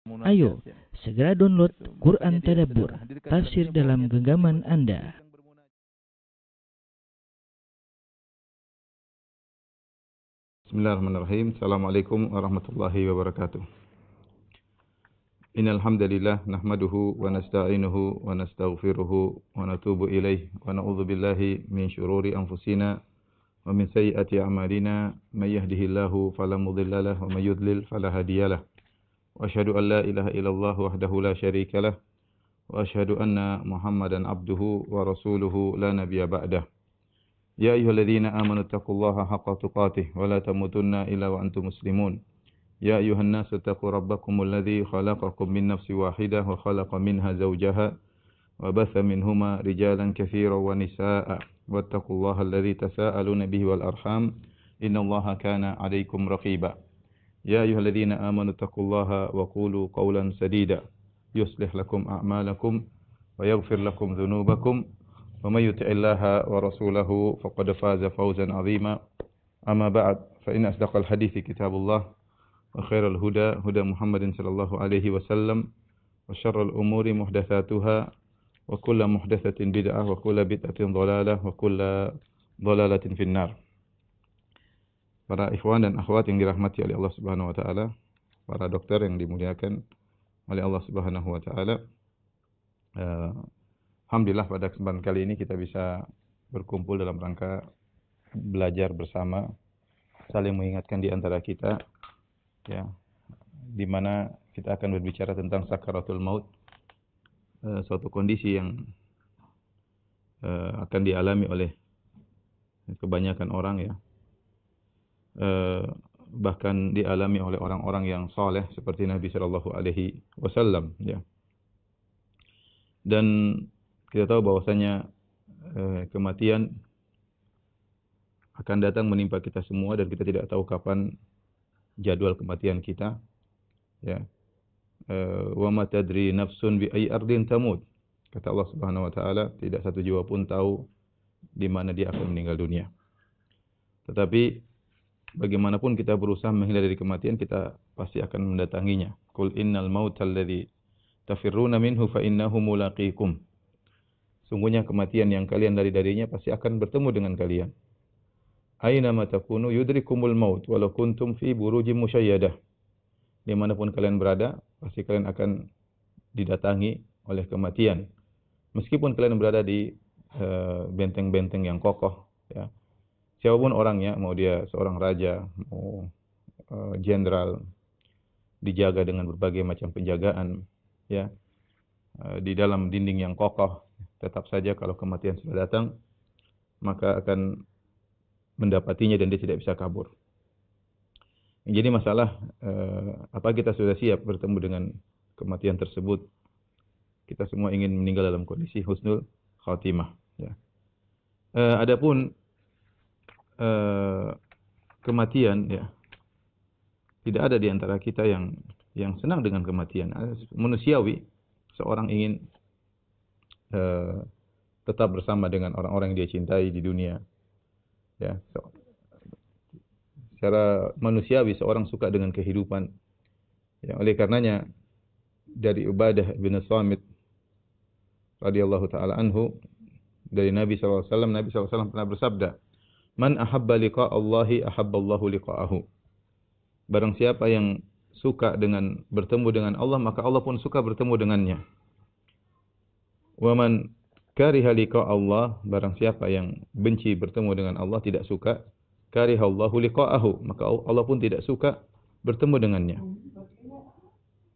Ayo, segera download Quran Tadabbur, tafsir dalam genggaman Anda. Bismillahirrahmanirrahim. Assalamualaikum warahmatullahi wabarakatuh. Innal hamdalillah nahmaduhu wa nasta'inuhu wa nastaghfiruhu wa natubu ilaih wa na'udzu billahi min syururi anfusina wa min sayyiati a'malina may yahdihillahu fala mudilla lahu wa may yudlil fala hadiyalah. Wa asyhadu an la ilaha illallah wahdahu la syarika lah wa asyhadu anna Muhammadan abduhu wa rasuluhu la nabiyya ba'dah. Ya ayyuhalladzina amanu taqullaha haqqa tuqatih wa la tamutunna illa wa antum muslimun. Ya ayyuhan nasu taqu rabbakumul ladzi khalaqakum min nafsin wahidah wa khalaqa minha zawjaha wa batha minhuma rijalan katsiran wa nisaa'a wattaqullaha alladzi tasaaluna bihi wal arham innallaha kana 'alaikum raqiba. Ya ayyuhalladzina amanu taqullaha wa qulu qawlan sadida yuslih lakum a'malakum wa yaghfir lakum dhunubakum wa may yuti'illaha wa rasulahu faqad faza fawzan 'azima. Amma ba'd, fa inna asdaqal hadithi kitabullah wa khairal huda huda Muhammadin sallallahu alaihi wasallam wa syarrul umuri muhdatsatuha wa kullu muhdatsatin bid'ah wa kullu bid'atin dhalalah wa kullu dhalalatin finnar. Para ikhwan dan akhwat yang dirahmati oleh Allah Subhanahu wa taala, para dokter yang dimuliakan oleh Allah Subhanahu wa taala. Alhamdulillah pada kesempatan kali ini kita bisa berkumpul dalam rangka belajar bersama, saling mengingatkan di antara kita, ya, di mana kita akan berbicara tentang sakaratul maut, suatu kondisi yang akan dialami oleh kebanyakan orang, ya, bahkan dialami oleh orang-orang yang saleh seperti Nabi Shallallahu Alaihi Wasallam, ya. Dan kita tahu bahwasanya kematian akan datang menimpa kita semua dan kita tidak tahu kapan jadwal kematian kita, ya. Wa ma tadri nafsun bi ayyi ardin tamut. Kata Allah Subhanahu wa taala, tidak satu jiwa pun tahu di mana dia akan meninggal dunia. Tetapi bagaimanapun kita berusaha menghindar dari kematian, kita pasti akan mendatanginya. Qul innal mautal ladzi tafirruna minhu fa innahu mulaqikum. Sungguhnya kematian yang kalian lari-darinya pasti akan bertemu dengan kalian. Aina ma takunu yudrikumul maut walau kuntum fi burujim musyayyadah. Dimanapun kalian berada, pasti kalian akan didatangi oleh kematian. Meskipun kalian berada di benteng-benteng yang kokoh, ya. Siapapun orangnya, mau dia seorang raja, mau jenderal, dijaga dengan berbagai macam penjagaan, ya, di dalam dinding yang kokoh, tetap saja kalau kematian sudah datang, maka akan mendapatinya dan dia tidak bisa kabur. Jadi masalah, apa kita sudah siap bertemu dengan kematian tersebut? Kita semua ingin meninggal dalam kondisi husnul khatimah, ya. Adapun kematian, ya, tidak ada di antara kita yang senang dengan kematian. Manusiawi, seorang ingin tetap bersama dengan orang-orang yang dia cintai di dunia, ya. Secara manusiawi seorang suka dengan kehidupan, ya. Oleh karenanya dari Ubadah bin Samit radhiyallahu taala anhu, dari Nabi sallallahu alaihi wasallam, Nabi sallallahu alaihi wasallam pernah bersabda, "Man ahabba liqa Allahi ahabballahu liqa'ahu." Barang siapa yang suka dengan bertemu dengan Allah, maka Allah pun suka bertemu dengannya. Wa man kariha liqa Allah, barang siapa yang benci bertemu dengan Allah, tidak suka, karihallahu liqa'ahu, maka Allah pun tidak suka bertemu dengannya.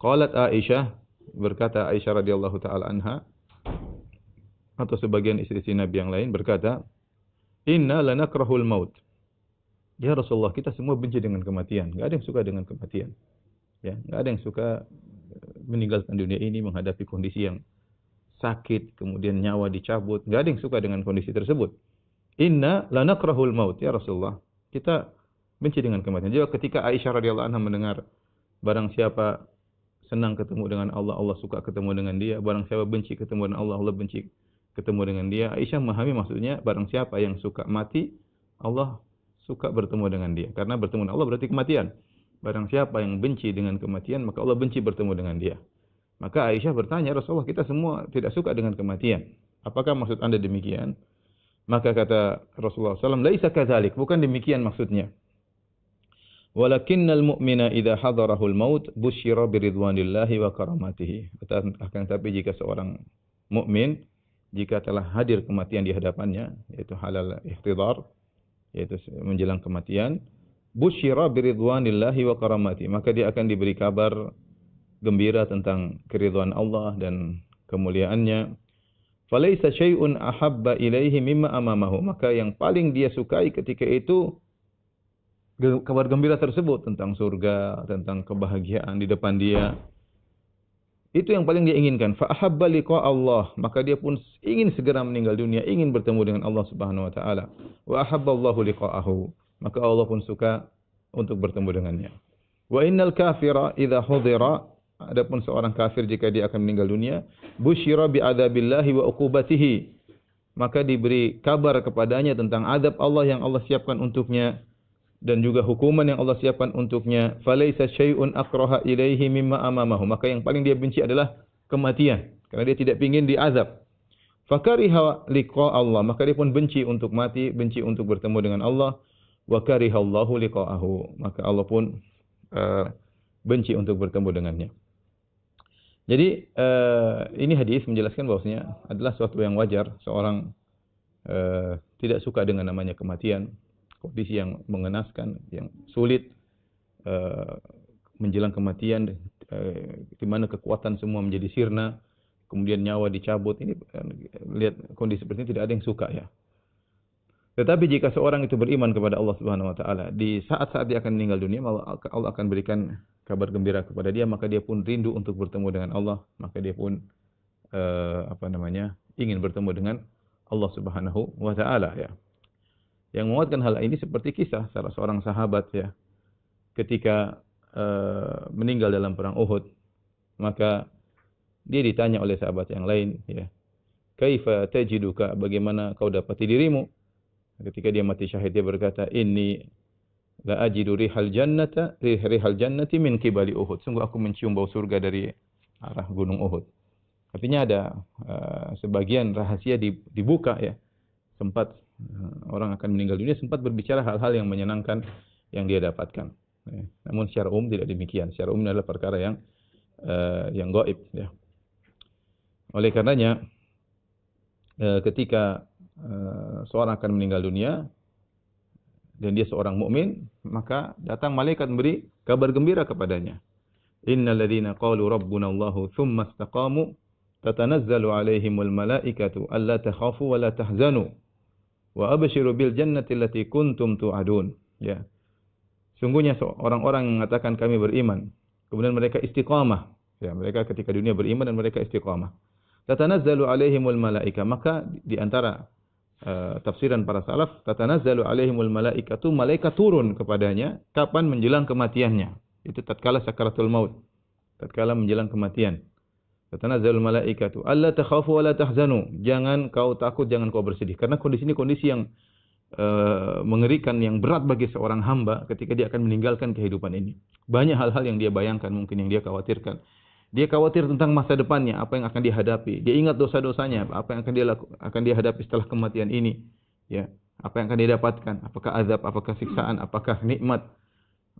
Qalat Aisyah, berkata Aisyah radhiyallahu taala anha, atau sebagian istri-istri Nabi yang lain berkata, "Inna lanakrahul maut." Ya Rasulullah, kita semua benci dengan kematian. Enggak ada yang suka dengan kematian. Ya, enggak ada yang suka meninggalkan dunia ini, menghadapi kondisi yang sakit, kemudian nyawa dicabut. Enggak ada yang suka dengan kondisi tersebut. Inna lanakrahul maut, ya Rasulullah. Kita benci dengan kematian. Jadi ketika Aisyah radhiyallahu anha mendengar, barang siapa senang ketemu dengan Allah, Allah suka ketemu dengan dia. Barang siapa benci ketemu dengan Allah, Allah benci ketemu dengan dia. Aisyah memahami maksudnya, barang siapa yang suka mati, Allah suka bertemu dengan dia. Karena bertemu dengan Allah berarti kematian. Barang siapa yang benci dengan kematian, maka Allah benci bertemu dengan dia. Maka Aisyah bertanya, Rasulullah, kita semua tidak suka dengan kematian. Apakah maksud Anda demikian? Maka kata Rasulullah SAW, laisa kadzalik, bukan demikian maksudnya. Walakinnal mu'mina idza hadarahul maut busyira biridwanillahi wa karamatihi. Akan tapi jika seorang mukmin jika telah hadir kematian di hadapannya, yaitu halal ihtidar, yaitu menjelang kematian, busyira biridwanillahi wa karamatihi, maka dia akan diberi kabar gembira tentang keridhaan Allah dan kemuliaannya. Falaisa syai'un ahabba ilaihi mimma amamahu, maka yang paling dia sukai ketika itu kabar gembira tersebut tentang surga, tentang kebahagiaan di depan dia. Itu yang paling dia inginkan. Fa ahabba liqa Allah, maka dia pun ingin segera meninggal dunia, ingin bertemu dengan Allah Subhanahu wa taala. Wa ahabba Allahu liqa'ahu, maka Allah pun suka untuk bertemu dengannya. Wa innal kafira idza hudira, adapun seorang kafir jika dia akan meninggal dunia, busyira bi adzabillahi wa uqubatihi, maka diberi kabar kepadanya tentang azab Allah yang Allah siapkan untuknya dan juga hukuman yang Allah siapkan untuknya. Falaisa syai'un akraha ilaihi mimma amamahu, maka yang paling dia benci adalah kematian karena dia tidak ingin diazab. Fakariha liqa Allah, maka dia pun benci untuk mati, benci untuk bertemu dengan Allah. Wa karihallahu liqa'ahu, maka Allah pun benci untuk bertemu dengannya. Jadi ini hadis menjelaskan bahwasanya adalah suatu yang wajar seorang tidak suka dengan namanya kematian, kondisi yang mengenaskan, yang sulit menjelang kematian, di mana kekuatan semua menjadi sirna, kemudian nyawa dicabut. Ini lihat kondisi seperti ini tidak ada yang suka ya. Tetapi jika seorang itu beriman kepada Allah Subhanahu wa taala, di saat-saat dia akan meninggal dunia, Allah akan berikan kabar gembira kepada dia, maka dia pun rindu untuk bertemu dengan Allah, maka dia pun ingin bertemu dengan Allah Subhanahu wa taala ya. Yang menguatkan hal ini seperti kisah salah seorang sahabat ya, ketika meninggal dalam perang Uhud, maka dia ditanya oleh sahabat yang lain ya, kaifa tajiduka, bagaimana kau dapati dirimu? Ketika dia mati syahid, dia berkata, inni la ajidu rihal jannati min qibali Uhud, sungguh aku mencium bau surga dari arah gunung Uhud. Artinya ada sebagian rahasia dibuka ya. Sempat orang akan meninggal dunia, sempat berbicara hal-hal yang menyenangkan yang dia dapatkan. Namun secara umum tidak demikian. Secara umum adalah perkara yang gaib ya. Oleh karenanya ketika seorang akan meninggal dunia dan dia seorang mukmin, maka datang malaikat memberi kabar gembira kepadanya. Innal ladzina qalu rabbuna Allahu tsumma istaqamu tatanazzalu alaihimul malaikatu alla takhafu wa la tahzanu wa abshiru bil jannati allati kuntum tu'adun. Ya. Sungguhnya orang-orang yang mengatakan kami beriman, kemudian mereka istiqamah. Ya, mereka ketika dunia beriman dan mereka istiqamah. Tatanazzalu alaihimul malaika, maka di antara tafsiran para salaf, tatanazzalu alaihimul malaikatu, malaikat turun kepadanya kapan menjelang kematiannya. Itu tatkala sakaratul maut, tatkala menjelang kematian. Tatanazzalul malaikatu alla takhafu wa la tahzanu, jangan kau takut, jangan kau bersedih, karena kondisi ini kondisi yang mengerikan, yang berat bagi seorang hamba ketika dia akan meninggalkan kehidupan ini. Banyak hal-hal yang dia bayangkan, mungkin yang dia khawatirkan. Dia khawatir tentang masa depannya, apa yang akan dihadapi. Dia ingat dosa-dosanya, apa yang akan dia hadapi setelah kematian ini. Ya, apa yang akan dia dapatkan? Apakah azab, apakah siksaan, apakah nikmat?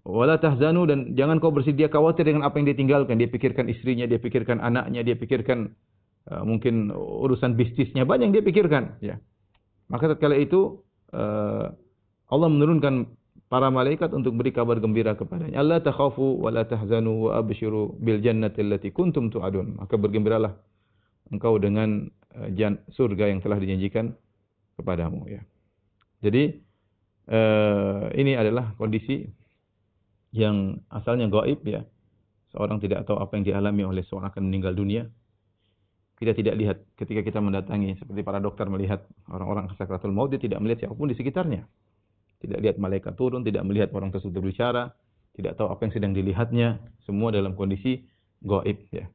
Wala tahzanu, dan jangan kau bersedih. Dia khawatir dengan apa yang dia tinggalkan. Dia pikirkan istrinya, dia pikirkan anaknya, dia pikirkan mungkin urusan bisnisnya, banyak yang dia pikirkan. Ya, maka tatkala itu Allah menurunkan para malaikat untuk beri kabar gembira kepadanya. Allah takhafu wa la tahzanu wa abshiru bil jannati allati kuntum tu'adun. Maka bergembiralah engkau dengan surga yang telah dijanjikan kepadamu ya. Jadi ini adalah kondisi yang asalnya gaib ya. Seorang tidak tahu apa yang dialami oleh seorang akan meninggal dunia. Kita tidak lihat ketika kita mendatangi, seperti para dokter melihat orang-orang sakaratul maut, dia tidak melihat siapapun di sekitarnya. Tidak lihat malaikat turun, tidak melihat orang tersebut berbicara, tidak tahu apa yang sedang dilihatnya, semua dalam kondisi gaib ya.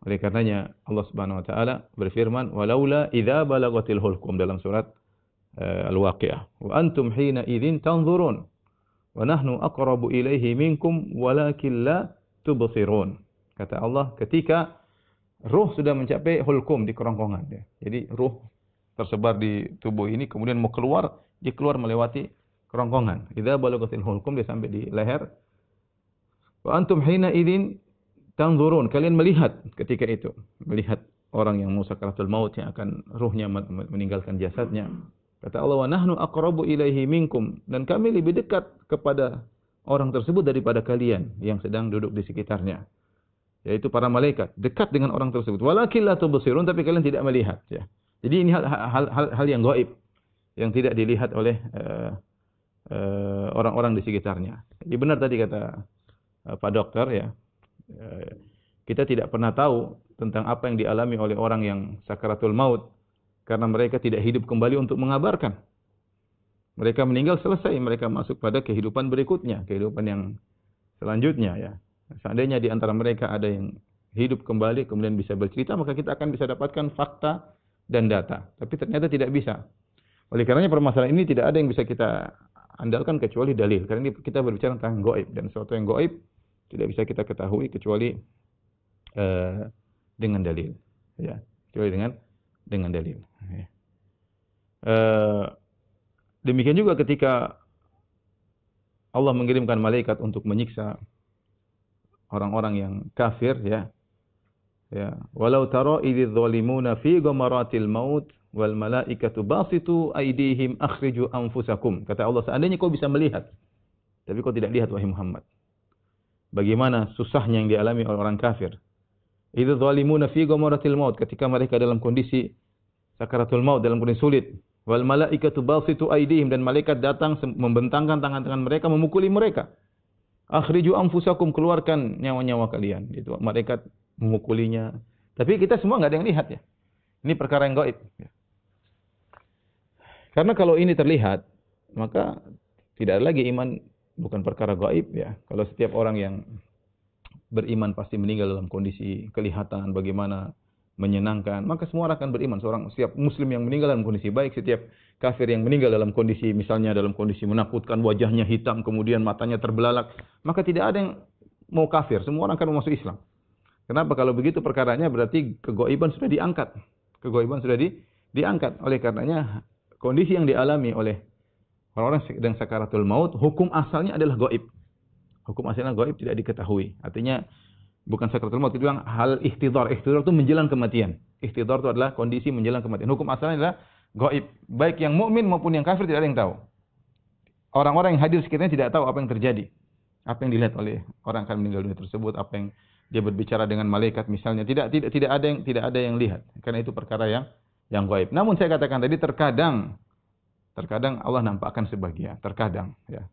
Oleh karenanya Allah Subhanahu wa taala berfirman, "Walaula idza balagatil hulqum" dalam surat Al-Waqiah, "Wa antum hina idzin tanzurun." Wa nahnu aqrabu ilaihi minkum walakin la tubsirun. Kata Allah ketika ruh sudah mencapai hulqum di kerongkongan ya. Jadi ruh tersebar di tubuh ini kemudian mau keluar, dia keluar melewati kerongkongan. Idza balagatil hulqum, dia sampai di leher. Wa antum hina idzin tanzurun, kalian melihat ketika itu, melihat orang yang mau sakaratul maut yang akan ruhnya meninggalkan jasadnya. Kata Allah, wa nahnu aqrabu ilaihi minkum, dan kami lebih dekat kepada orang tersebut daripada kalian yang sedang duduk di sekitarnya, yaitu para malaikat, dekat dengan orang tersebut. Walakin la tubsirun, tapi kalian tidak melihat ya. Jadi ini hal yang gaib yang tidak dilihat oleh orang-orang di sekitarnya. Jadi benar tadi kata Pak Dokter ya. Kita tidak pernah tahu tentang apa yang dialami oleh orang yang sakaratul maut karena mereka tidak hidup kembali untuk mengabarkan. Mereka meninggal, selesai, mereka masuk pada kehidupan berikutnya, kehidupan yang selanjutnya ya. Seandainya di antara mereka ada yang hidup kembali kemudian bisa bercerita, maka kita akan bisa dapatkan fakta dan data. Tapi ternyata tidak bisa. Oleh karenanya permasalahan ini tidak ada yang bisa kita andalkan kecuali dalil. Karena ini kita berbicara tentang gaib, dan sesuatu yang gaib tidak bisa kita ketahui kecuali dengan dalil. Ya, kecuali dengan dalil. Ya. Demikian juga ketika Allah mengirimkan malaikat untuk menyiksa orang-orang yang kafir ya. Ya, walau tara idz zalimuna fi ghamaratil maut wal malaikatu basitu aydihim akhriju anfusakum. Kata Allah, seandainya kau bisa melihat, tapi kau tidak lihat wahai Muhammad, bagaimana susahnya yang dialami oleh orang kafir. Idz zalimuna fi ghamaratil maut, ketika mereka dalam kondisi sakaratul maut, dalam kondisi sulit. Wal malaikatu basitu aydihim, dan malaikat datang membentangkan tangan-tangan mereka, memukuli mereka. Akhriju anfusakum, keluarkan nyawa-nyawa kalian. Itu malaikat memukulinya. Tapi kita semua enggak ada yang lihat ya. Ini perkara yang gaib ya. Karena kalau ini terlihat, maka tidak ada lagi iman, bukan perkara gaib ya. Kalau setiap orang yang beriman pasti meninggal dalam kondisi kelihatan bagaimana menyenangkan, maka semua orang akan beriman. Setiap muslim yang meninggal dalam kondisi baik, setiap kafir yang meninggal dalam kondisi, misalnya dalam kondisi menakutkan, wajahnya hitam, kemudian matanya terbelalak, maka tidak ada yang mau kafir, semua orang akan masuk Islam. Kenapa? Kalau begitu perkaranya berarti kegoiban sudah diangkat. Kegoiban sudah diangkat. Oleh karenanya kondisi yang dialami oleh orang-orang sedang sakaratul maut, hukum asalnya adalah gaib. Hukum asalnya gaib, tidak diketahui. Artinya bukan sakaratul maut, itu yang hal ihtidhar. Ihtidhar itu menjelang kematian. Ihtidhar itu adalah kondisi menjelang kematian. Hukum asalnya adalah gaib. Baik yang mukmin maupun yang kafir tidak ada yang tahu. Orang-orang yang hadir sekitarnya tidak tahu apa yang terjadi. Apa yang dilihat oleh orang akan meninggal dunia tersebut, apa yang dia berbicara dengan malaikat misalnya, tidak ada yang lihat. Karena itu perkara yang gaib. Namun saya katakan tadi, terkadang Allah nampakkan sebagian, terkadang ya.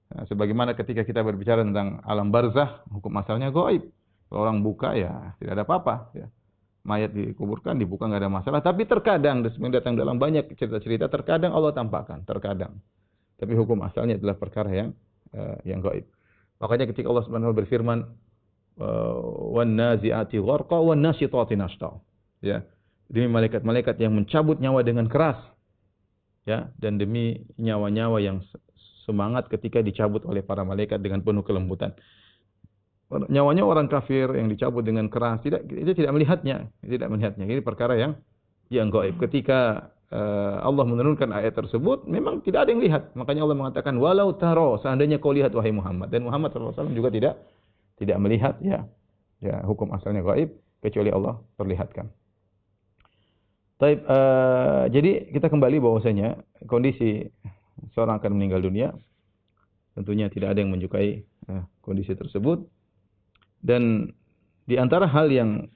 Nah, sebagaimana ketika kita berbicara tentang alam barzakh, hukum asalnya gaib. Kalau orang buka ya tidak ada apa-apa ya. Mayat dikuburkan, dibuka enggak ada masalah, tapi terkadang datang dalam banyak cerita-cerita, terkadang Allah tampakkan, terkadang. Tapi hukum asalnya adalah perkara yang gaib. Makanya ketika Allah Subhanahu wa taala berfirman, wan nazi'ati gharqa wan nasyitati nashta. Ya. Demi malaikat-malaikat yang mencabut nyawa dengan keras. Ya, dan demi nyawa-nyawa yang semangat ketika dicabut oleh para malaikat dengan penuh kelembutan. Nyawanya orang kafir yang dicabut dengan keras, itu tidak melihatnya. Ini perkara yang gaib. Ketika Allah menurunkan ayat tersebut, memang tidak ada yang lihat. Makanya Allah mengatakan, walau taro, seandainya kau lihat wahai Muhammad. Dan Muhammad SAW juga tidak melihat ya. Ya, hukum asalnya gaib kecuali Allah perlihatkan. Taib, jadi kita kembali bahwasanya kondisi seorang akan meninggal dunia, tentunya tidak ada yang menyukai kondisi tersebut. Dan di antara hal yang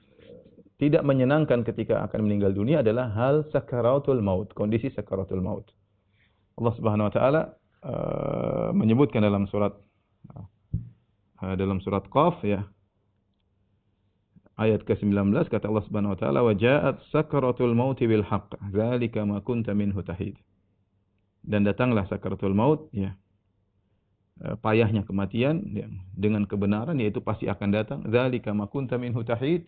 tidak menyenangkan ketika akan meninggal dunia adalah hal sakaratul maut, kondisi sakaratul maut. Allah Subhanahu wa taala menyebutkan dalam surat Qaf ya. Ayat ke-19 kata Allah Subhanahu wa taala, wa ja'at sakaratul maut bil haqq, dzalika ma kunta minhu tahid. Dan datanglah sakaratul maut ya. Payahnya kematian ya, dengan kebenaran, yaitu pasti akan datang. Dzalika ma kunta minhu tahid.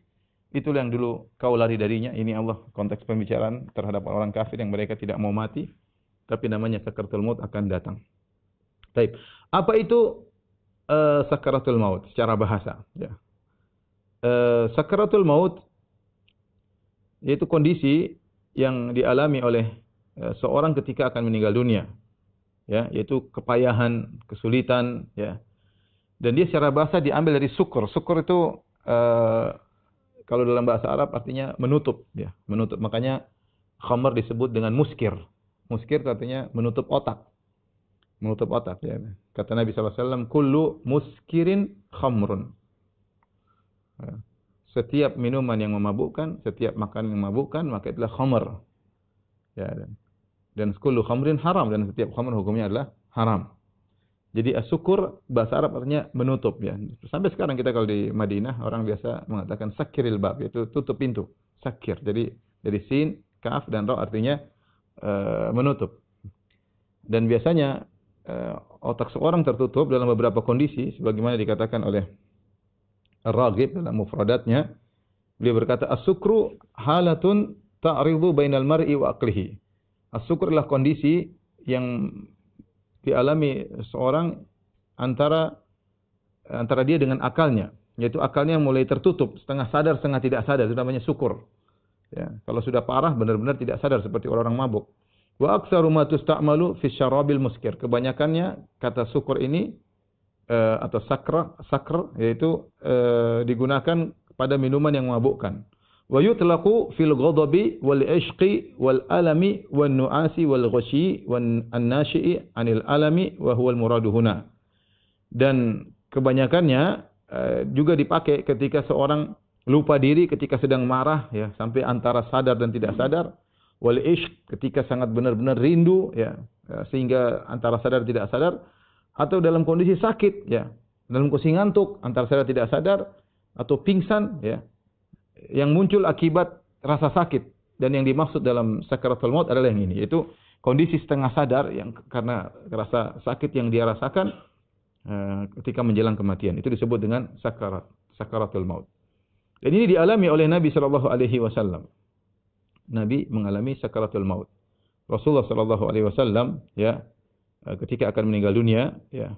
Itulah yang dulu kau lari darinya. Ini Allah konteks pembicaraan terhadap orang kafir yang mereka tidak mau mati, tapi namanya sakaratul maut akan datang. Baik. Apa itu sakaratul maut secara bahasa? Ya. Sakaratul maut yaitu kondisi yang dialami oleh seorang ketika akan meninggal dunia. Ya, yaitu kepayahan, kesulitan, ya. Dan dia secara bahasa diambil dari syukur. Syukur itu kalau dalam bahasa Arab artinya menutup, ya, menutup. Makanya khamr disebut dengan muskir. Muskir artinya menutup otak. Menutup otak, ya. Kata Nabi SAW, kullu muskirin khamrun. Ya. Setiap minuman yang memabukkan, setiap makanan yang memabukkan, maka itulah khamr. Ya, dan kullu khamrin haram, dan setiap khamr hukumnya adalah haram. Jadi asyukur bahasa Arab artinya menutup, ya. Sampai sekarang kita kalau di Madinah orang biasa mengatakan sakiril bab, yaitu tutup pintu. Sakir. Jadi dari sin, kaf dan ra artinya menutup. Dan biasanya otak seorang tertutup dalam beberapa kondisi sebagaimana dikatakan oleh Ar-Raghib dalam mufradatnya. Beliau berkata as-sukru halatun ta'ridu bainal mar'i wa aqlihi. As-sukr adalah kondisi yang dialami seorang antara dia dengan akalnya, yaitu akalnya mulai tertutup, setengah sadar, setengah tidak sadar, itu namanya syukur. Ya, kalau sudah parah benar-benar tidak sadar seperti orang mabuk. Wa aktsaru ma tusta'malu fi syarabil muskir. Kebanyakannya kata syukur ini atau sakr yaitu digunakan pada minuman yang memabukkan. Wa yutlaqu fil ghadabi wal ishqi wal alami wan nu'asi wal ghashi wan an-nashi'i 'anil alami wa huwa al muradu huna. Dan kebanyakannya juga dipakai ketika seorang lupa diri ketika sedang marah, ya, sampai antara sadar dan tidak sadar. Wal ishq ketika sangat benar-benar rindu, ya, sehingga antara sadar tidak sadar, atau dalam kondisi sakit, ya, dalam kondisi ngantuk antara sadar tidak sadar, atau pingsan, ya, yang muncul akibat rasa sakit. Dan yang dimaksud dalam sakaratul maut adalah yang ini, yaitu kondisi setengah sadar yang karena rasa sakit yang dia rasakan ketika menjelang kematian. Itu disebut dengan sakaratul maut. Dan ini dialami oleh Nabi sallallahu alaihi wasallam. Nabi mengalami sakaratul maut. Rasulullah sallallahu alaihi wasallam, ya, ketika akan meninggal dunia, ya,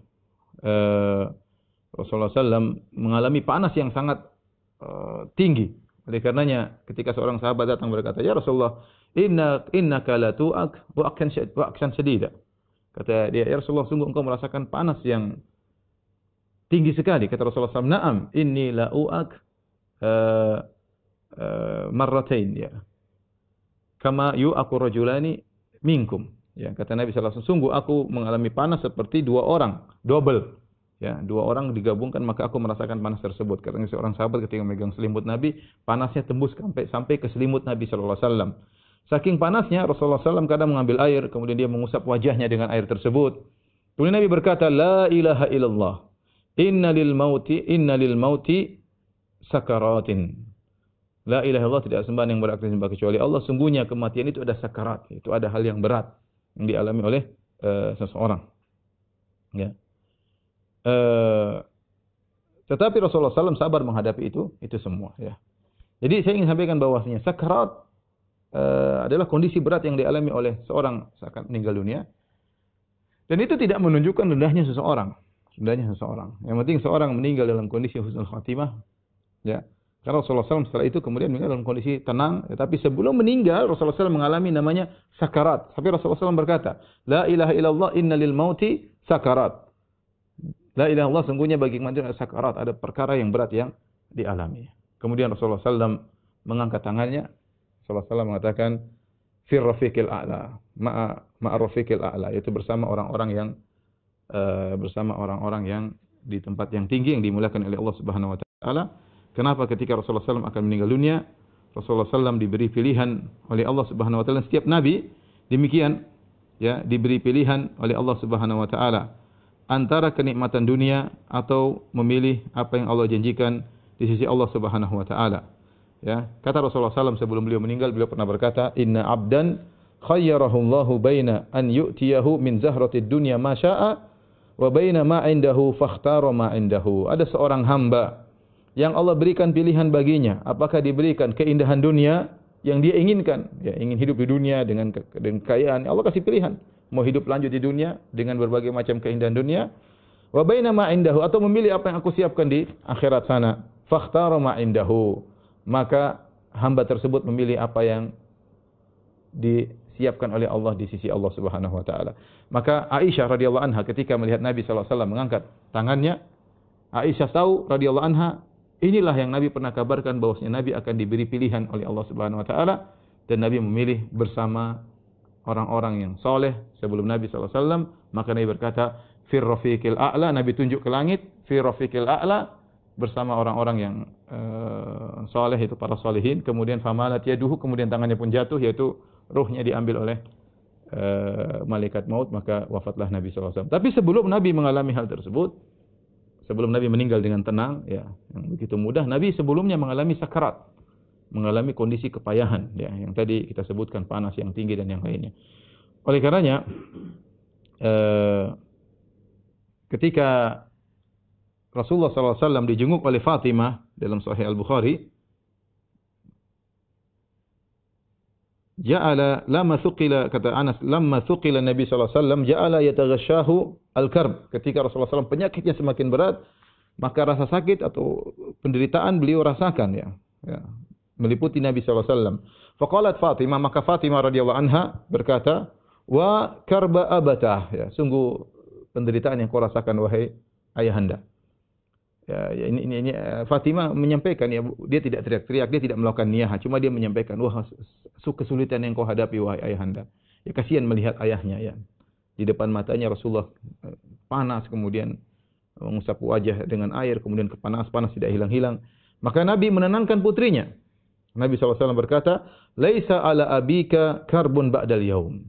Rasulullah sallam mengalami panas yang sangat tinggi. Oleh karenanya ketika seorang sahabat datang berkata, "Ya Rasulullah, innaka la tu'ak wa akan shadida." Kata dia, "Ya Rasulullah, sungguh engkau merasakan panas yang tinggi sekali." Kata Rasulullah SAW, "Na'am, inni la u'ak marratain, ya. Kama yu'aku rajulani minkum." Ya, kata Nabi sallallahu alaihi wasallam, "Sungguh aku mengalami panas seperti dua orang, double." Ya, dua orang digabungkan maka aku merasakan panas tersebut. Karena seorang sahabat ketika memegang selimut Nabi, panasnya tembus sampai ke selimut Nabi sallallahu alaihi wasallam. Saking panasnya Rasulullah SAW kadang mengambil air, kemudian dia mengusap wajahnya dengan air tersebut. Kemudian Nabi berkata, "La ilaha illallah. Inna lil mauti sakaratin." La ilaha illallah, tidak sembahan yang berhak disembah kecuali Allah. Sungguhnya kematian itu ada sakarat, itu ada hal yang berat yang dialami oleh seseorang. Ya. Tetapi Rasulullah SAW sabar menghadapi itu semua, ya. Jadi saya ingin sampaikan bahwasanya sakarat adalah kondisi berat yang dialami oleh seorang saat meninggal dunia. Dan itu tidak menunjukkan rendahnya seseorang. Yang penting seorang meninggal dalam kondisi husnul khatimah, ya. Karena Rasulullah SAW setelah itu kemudian meninggal dalam kondisi tenang. Tetapi sebelum meninggal Rasulullah SAW mengalami namanya sakarat. Tapi Rasulullah SAW berkata, "La ilaha illallah, inna lil mauti sakarat." La ilaha illallah, sungguhnya bagi kematian ada sakarat, ada perkara yang berat yang dialami. Kemudian Rasulullah SAW mengangkat tangannya. Rasulullah SAW mengatakan, "Fir rafiqil a'la, ma'a rafiqil a'la," yaitu bersama orang-orang yang di tempat yang tinggi yang dimuliakan oleh Allah Subhanahu wa taala. Kenapa ketika Rasulullah SAW akan meninggal dunia, Rasulullah SAW diberi pilihan oleh Allah Subhanahu wa taala. Setiap nabi demikian, ya, diberi pilihan oleh Allah Subhanahu wa taala antara kenikmatan dunia atau memilih apa yang Allah janjikan di sisi Allah Subhanahu wa taala. Ya, kata Rasulullah SAW sebelum beliau meninggal, beliau pernah berkata, "Inna 'abdan khayyarahu Allahu baina an yu'tiyahu min zahratid dunya ma syaa wa baina ma 'indahu fakhtara ma 'indahu." Ada seorang hamba yang Allah berikan pilihan baginya, apakah diberikan keindahan dunia yang dia inginkan, ya, ingin hidup di dunia dengan kekayaan, Allah kasih pilihan, mau hidup lanjut di dunia dengan berbagai macam keindahan dunia, wa baina ma indahu, atau memilih apa yang aku siapkan di akhirat sana. Fakhtara ma indahu, maka hamba tersebut memilih apa yang disiapkan oleh Allah di sisi Allah Subhanahu wa taala. Maka Aisyah radhiyallahu anha ketika melihat Nabi sallallahu alaihi wasallam mengangkat tangannya, Aisyah tahu radhiyallahu anha, inilah yang Nabi pernah kabarkan bahwasanya Nabi akan diberi pilihan oleh Allah Subhanahu wa taala, dan Nabi memilih bersama orang-orang yang soleh sebelum Nabi sallallahu alaihi wasallam. Maka Nabi berkata, fir rafiqil a'la, Nabi tunjuk ke langit, fir rafiqil a'la, bersama orang-orang yang soleh, itu para solehin. Kemudian famalat yaduhu, kemudian tangannya pun jatuh, yaitu ruhnya diambil oleh malaikat maut, maka wafatlah Nabi SAW. Tapi sebelum Nabi mengalami hal tersebut, sebelum Nabi meninggal dengan tenang, ya, yang begitu mudah, Nabi sebelumnya mengalami sakarat, mengalami kondisi kepayahan, ya, yang tadi kita sebutkan, panas yang tinggi dan yang lainnya. Oleh karenanya, ketika Rasulullah SAW dijenguk oleh Fatimah dalam Sahih Al-Bukhari, ja'ala lamma thuqila, kata Anas, lamma thuqila Nabi sallallahu alaihi wasallam ja'ala yataghashahu al-karb. Ketika Rasulullah SAW penyakitnya semakin berat, maka rasa sakit atau penderitaan beliau rasakan, ya, meliputi Nabi sallallahu alaihi wasallam. Faqalat Fatimah, maka Fatimah radhiyallahu anha berkata, wa karba abatah, ya, sungguh penderitaan yang kau rasakan wahai ayahanda. Ya, ini Fatimah menyampaikan, ya, dia tidak teriak-teriak, dia tidak melakukan niyah, cuma dia menyampaikan, wah, kesulitan yang kau hadapi wahai ayahanda. Ya, kasihan melihat ayahnya, ya. Di depan matanya Rasulullah panas, kemudian mengusap wajah dengan air, kemudian panas tidak hilang-hilang. Maka Nabi menenangkan putrinya. Nabi SAW berkata, laisa ala abika karbun ba'dal yaum.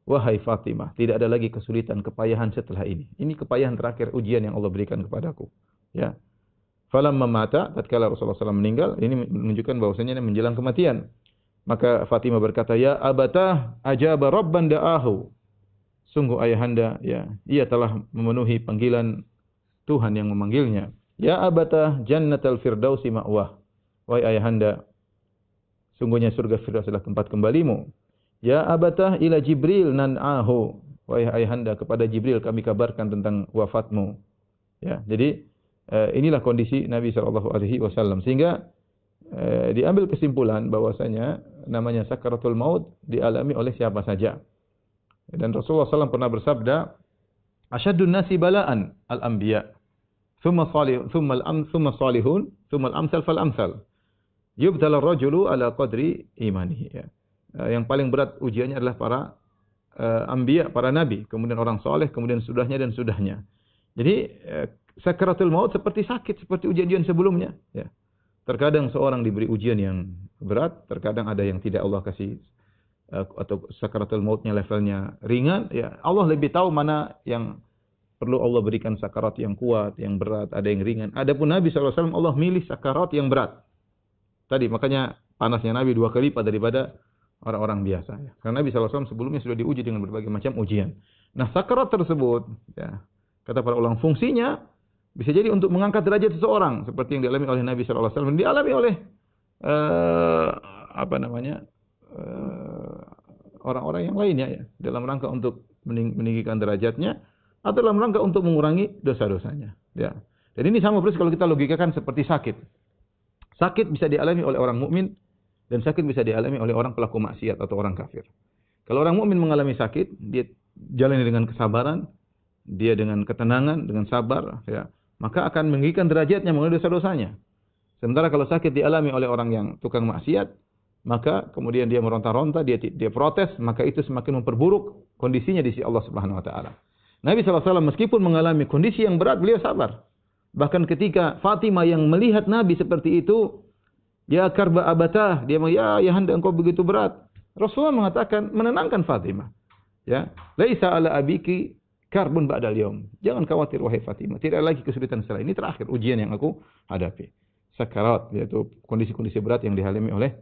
Wahai Fatimah, tidak ada lagi kesulitan, kepayahan setelah ini. Ini kepayahan terakhir, ujian yang Allah berikan kepadaku. Ya. Falamma mata, tatkala Rasulullah SAW meninggal, ini menunjukkan bahwasanya menjelang kematian. Maka Fatimah berkata, ya abatah ajaba rabban da'ahu. Sungguh ayahanda, ya, ia telah memenuhi panggilan Tuhan yang memanggilnya. Ya abatah jannatal firdausi ma'wah. Wahai ayahanda, sungguhnya surga Firdaus adalah tempat kembalimu. Ya abatah ila Jibril nan'ahu. Wahai ayahanda, kepada Jibril kami kabarkan tentang wafatmu. Ya, jadi inilah kondisi Nabi SAW. Sehingga diambil kesimpulan bahwasanya namanya sakaratul maut dialami oleh siapa saja. Dan Rasulullah SAW pernah bersabda, asyadun nasi bala'an al-anbiya, thumma salihun, thumma al-amsal fal-amsal. Yubtala ar-rajulu ala qadri imanihi. Ya. Yang paling berat ujiannya adalah para anbiya, para nabi, kemudian orang soleh, kemudian sudahnya dan sudahnya. Jadi sakaratul maut seperti sakit, seperti ujian-ujian sebelumnya. Ya. Terkadang seorang diberi ujian yang berat, terkadang ada yang tidak Allah kasih, atau sakaratul mautnya levelnya ringan. Ya, Allah lebih tahu mana yang perlu Allah berikan sakarat yang kuat, yang berat, ada yang ringan. Adapun Nabi SAW, Allah milih sakarat yang berat. Tadi makanya panasnya Nabi 2 kali lipat daripada orang-orang biasa. Ya. Karena Nabi SAW sebelumnya sudah diuji dengan berbagai macam ujian. Nah, sakarat tersebut, ya, kata para ulama, fungsinya bisa jadi untuk mengangkat derajat seseorang, seperti yang dialami oleh Nabi SAW, dialami oleh orang-orang yang lainnya, ya, dalam rangka untuk meninggikan derajatnya atau dalam rangka untuk mengurangi dosa-dosanya. Ya. Dan ini sama persis kalau kita logikakan seperti sakit. Sakit bisa dialami oleh orang mukmin dan sakit bisa dialami oleh orang pelaku maksiat atau orang kafir. Kalau orang mukmin mengalami sakit, dia jalani dengan kesabaran, dia dengan ketenangan, dengan sabar, ya, maka akan meninggikan derajatnya mengenai dosa-dosanya. Sementara kalau sakit dialami oleh orang yang tukang maksiat, maka kemudian dia meronta-ronta, dia protes, maka itu semakin memperburuk kondisinya di sisi Allah Subhanahu wa taala. Nabi SAW meskipun mengalami kondisi yang berat, beliau sabar. Bahkan ketika Fatimah yang melihat Nabi seperti itu, ya karba abatah, dia mengatakan, ya ayahanda engkau begitu berat. Rasulullah mengatakan, menenangkan Fatimah. Ya, laisa ala abiki karbun ba'dal yaum. Jangan khawatir wahai Fatimah, tidak lagi kesulitan setelah ini, terakhir ujian yang aku hadapi. Sakarat, yaitu kondisi-kondisi berat yang dialami oleh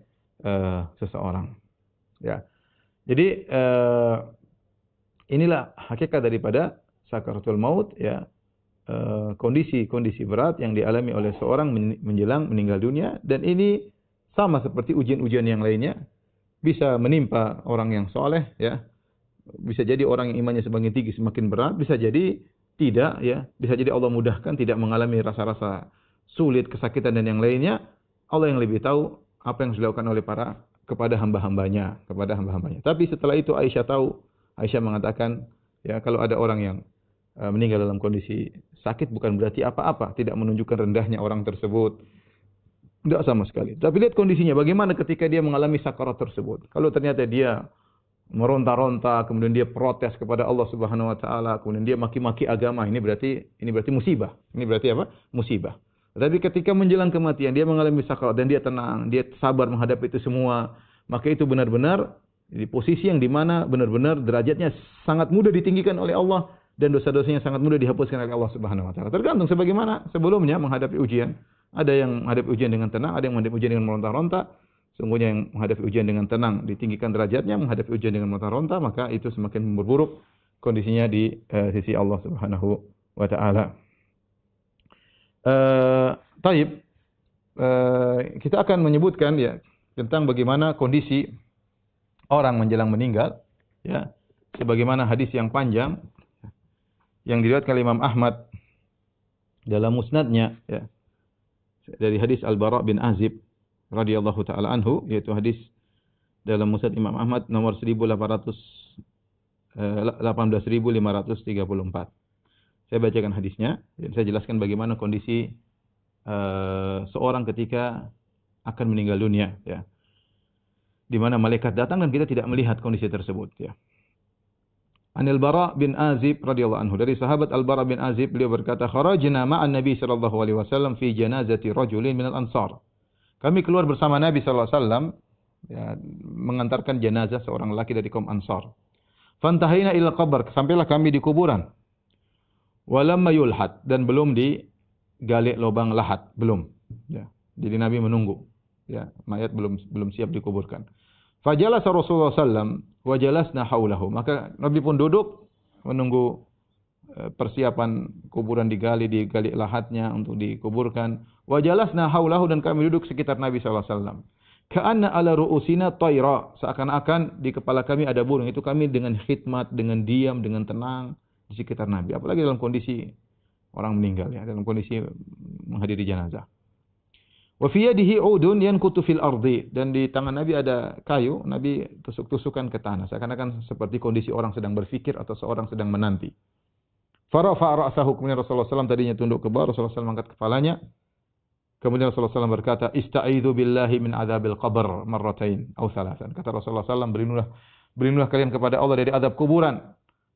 seseorang. Ya. Jadi inilah hakikat daripada sakaratul maut, ya. Kondisi-kondisi berat yang dialami oleh seorang menjelang meninggal dunia, dan ini sama seperti ujian-ujian yang lainnya, bisa menimpa orang yang soleh, ya, Bisa jadi orang yang imannya semakin tinggi semakin berat, bisa jadi tidak ya. Bisa jadi Allah mudahkan tidak mengalami rasa-rasa sulit, kesakitan dan yang lainnya. Allah yang lebih tahu apa yang dilakukan oleh kepada hamba-hambanya, Tapi setelah itu Aisyah tahu, Aisyah mengatakan, ya kalau ada orang yang meninggal dalam kondisi sakit bukan berarti apa-apa, tidak menunjukkan rendahnya orang tersebut. Tidak sama sekali. Tapi lihat kondisinya, bagaimana ketika dia mengalami sakarat tersebut. Kalau ternyata dia meronta-ronta, kemudian dia protes kepada Allah Subhanahu wa taala, kemudian dia maki-maki agama, ini berarti musibah. Ini berarti apa? Musibah. Tapi ketika menjelang kematian dia mengalami sakarat dan dia tenang, dia sabar menghadapi itu semua, maka itu benar-benar di posisi yang dimana benar-benar derajatnya sangat mudah ditinggikan oleh Allah dan dosa-dosanya sangat mudah dihapuskan oleh Allah Subhanahu wa taala. Tergantung sebagaimana sebelumnya menghadapi ujian. Ada yang menghadapi ujian dengan tenang, ada yang menghadapi ujian dengan meronta-ronta. Sungguhnya yang menghadapi ujian dengan tenang ditinggikan derajatnya, menghadapi ujian dengan meronta-ronta maka itu semakin memperburuk kondisinya di sisi Allah Subhanahu wa taala. Taib, kita akan menyebutkan ya tentang bagaimana kondisi orang menjelang meninggal, ya, sebagaimana hadis yang panjang yang diriwayatkan oleh Imam Ahmad dalam musnadnya, ya, dari hadis Al-Bara bin Azib radhiyallahu taala anhu, yaitu hadis dalam musnad Imam Ahmad nomor 18534. Saya bacakan hadisnya dan saya jelaskan bagaimana kondisi seorang ketika akan meninggal dunia, ya. Di mana malaikat datang dan kita tidak melihat kondisi tersebut, ya. Anil Bara bin Azib radhiyallahu anhu, dari sahabat Al-Bara bin Azib, beliau berkata, "Kharajna ma'an Nabi sallallahu alaihi wasallam fi janazati rajulin minal ansar." Kami keluar bersama Nabi sallallahu alaihi wasallam, ya, mengantarkan jenazah seorang laki dari kaum Ansar. Fantahina ila qabr, sampailah kami di kuburan. Walamma yulhad, dan belum digali lubang lahat, belum. Ya. Jadi Nabi menunggu. Ya, mayat belum siap dikuburkan. Fajalasa Rasulullah sallam wa jalasna haulahu. Maka Nabi pun duduk menunggu persiapan kuburan digali lahatnya untuk dikuburkan. Wa jalasna haulahu, dan kami duduk sekitar Nabi sallallahu alaihi wasallam. Ka'anna ala ru'usina tayra, seakan-akan di kepala kami ada burung. Itu kami dengan khidmat, dengan diam, dengan tenang di sekitar Nabi, apalagi dalam kondisi orang meninggal, ya, dalam kondisi menghadiri jenazah. Wa fi yadihi 'udun yankutu fil ardi, dan di tangan Nabi ada kayu, Nabi tusuk-tusukan ke tanah, seakan-akan seperti kondisi orang sedang berfikir atau seorang sedang menanti. Farafa ra'sahu, kemudian Rasulullah SAW tadinya tunduk ke bawah, Rasulullah SAW angkat kepalanya. Kemudian Rasulullah SAW berkata, "Ista'idzu billahi min adzabil qabr marratain aw thalathan." Kata Rasulullah SAW, berlindunglah kalian kepada Allah dari azab kuburan.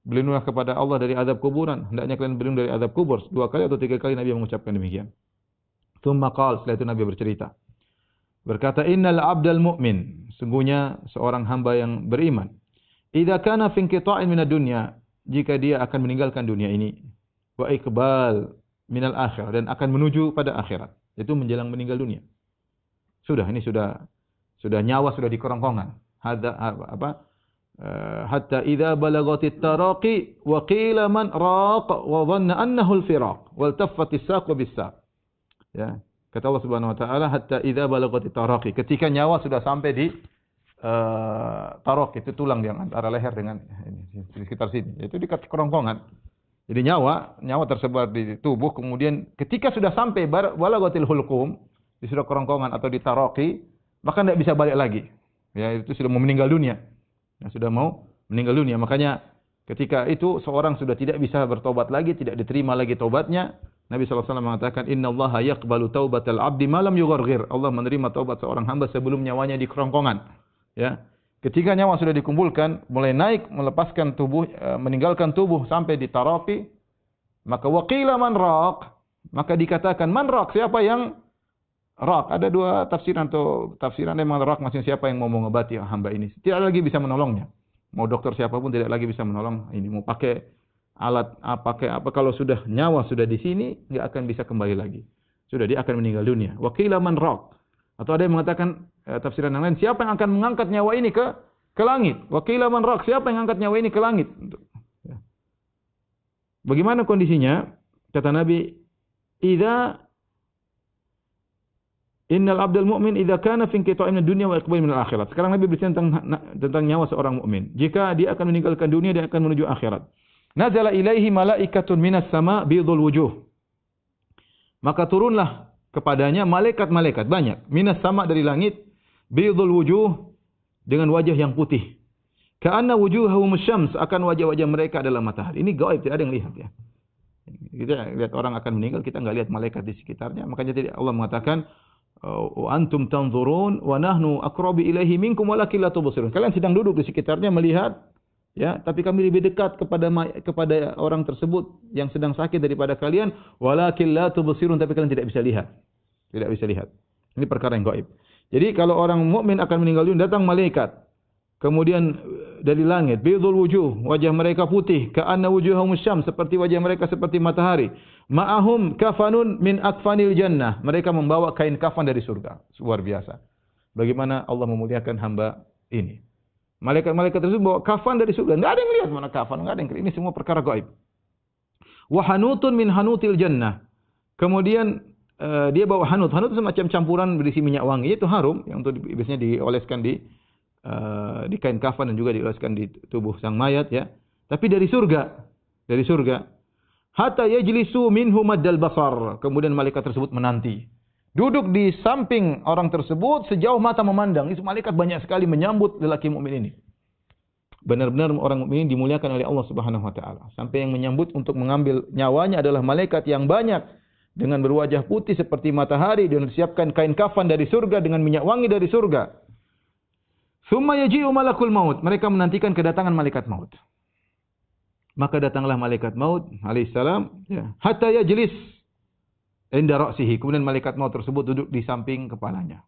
Berlindunglah kepada Allah dari azab kuburan. Hendaknya kalian berlindung dari azab kubur. 2 kali atau 3 kali Nabi mengucapkan demikian. Tsumma qala, setelah itu Nabi bercerita. Berkata, "Innal 'abdal mu'min," sungguhnya seorang hamba yang beriman. "Idza kana fi inqita'in minad dunya," jika dia akan meninggalkan dunia ini. Wa iqbal minal akhirah, dan akan menuju pada akhirat. Itu menjelang meninggal dunia. Ini sudah nyawa sudah di kerongkongan. Hatta idza balagatit taraqi wa qila man raq wa dhanna annahu al-firaq wal taffatis saq bis-saq. Ya, kata Allah Subhanahu wa taala, hatta idza balagatit taraqi, ketika nyawa sudah sampai di taraq, itu tulang yang antara leher dengan ini, di sekitar sini, itu di kerongkongan. Jadi nyawa tersebar di tubuh, kemudian ketika sudah sampai balagatil hulqum, di sudah kerongkongan atau di taraqi, maka tidak bisa balik lagi. Ya, itu sudah mau meninggal dunia. Sudah mau meninggal dunia. Makanya ketika itu seorang sudah tidak bisa bertobat lagi, tidak diterima lagi tobatnya. Nabi SAW mengatakan, "Innallaha yaqbalu taubatal 'abdi ma lam yugharghir." Allah menerima taubat seorang hamba sebelum nyawanya di kerongkongan. Ya. Ketika nyawa sudah dikumpulkan, mulai naik, melepaskan tubuh, meninggalkan tubuh sampai di tarafi, maka waqila man raq, maka dikatakan man raq, siapa yang raq? Ada 2 tafsiran atau tafsiran yang raq maksudnya siapa yang mau mengobati hamba ini. Tidak lagi bisa menolongnya. Mau dokter siapapun tidak lagi bisa menolong ini. Mau pakai alat pakai apa, kalau sudah nyawa sudah di sini enggak akan bisa kembali lagi. Sudah, dia akan meninggal dunia. Waqila man raq. Atau ada yang mengatakan tafsiran yang lain, siapa yang akan mengangkat nyawa ini ke langit? Waqila man raq, siapa yang mengangkat nyawa ini ke langit? Bagaimana kondisinya? Kata Nabi, Innal abdal mu'min idza kana fi inqita'in dunya wa iqbal min al-akhirat. Sekarang Nabi berbicara tentang nyawa seorang mukmin. Jika dia akan meninggalkan dunia dan akan menuju akhirat. Nazala ilaihi malaikatun minas sama bidul wujuh. Maka turunlah kepadanya malaikat-malaikat banyak minas sama dari langit bidul wujuh dengan wajah yang putih. Ka'anna wujuhahum syams, akan wajah-wajah mereka adalah matahari. Ini gaib, tidak ada yang lihat ya. Kita lihat orang akan meninggal, kita enggak lihat malaikat di sekitarnya. Makanya tadi Allah mengatakan antum tanzurun wa nahnu aqrabu ilaihi minkum walakin la tubsirun. Kalian sedang duduk di sekitarnya melihat ya, tapi kami lebih dekat kepada orang tersebut yang sedang sakit daripada kalian, walakin la tubsirun, tapi kalian tidak bisa lihat. Tidak bisa lihat. Ini perkara yang gaib. Jadi kalau orang mukmin akan meninggal dunia, datang malaikat. Kemudian dari langit, bidul wujuh, wajah mereka putih, ka'anna wujuhahum syams, seperti wajah mereka seperti matahari. Ma'ahum kafanun min akfanil jannah. Mereka membawa kain kafan dari surga. Luar biasa. Bagaimana Allah memuliakan hamba ini. Malaikat-malaikat tersebut bawa kafan dari surga. Enggak ada yang lihat mana kafan, enggak ada yang lihat. Ini semua perkara gaib. Wa hanutun min hanutil jannah. Kemudian dia bawa hanut. Hanut itu semacam campuran berisi minyak wangi. Itu harum yang untuk biasanya dioleskan di kain kafan dan juga dioleskan di tubuh sang mayat ya. Tapi dari surga. Dari surga. Hatta yajlisu minhu maddal basar. Kemudian malaikat tersebut menanti. Duduk di samping orang tersebut sejauh mata memandang. Itu malaikat banyak sekali menyambut lelaki mukmin ini. Benar-benar orang mukmin dimuliakan oleh Allah Subhanahu wa taala. Sampai yang menyambut untuk mengambil nyawanya adalah malaikat yang banyak dengan berwajah putih seperti matahari dan disiapkan kain kafan dari surga dengan minyak wangi dari surga. Summa yaji'u malakul maut. Mereka menantikan kedatangan malaikat maut. Maka datanglah malaikat maut alaihissalam ya, hatta yajlis inda ra'sihi. Kemudian malaikat maut tersebut duduk di samping kepalanya.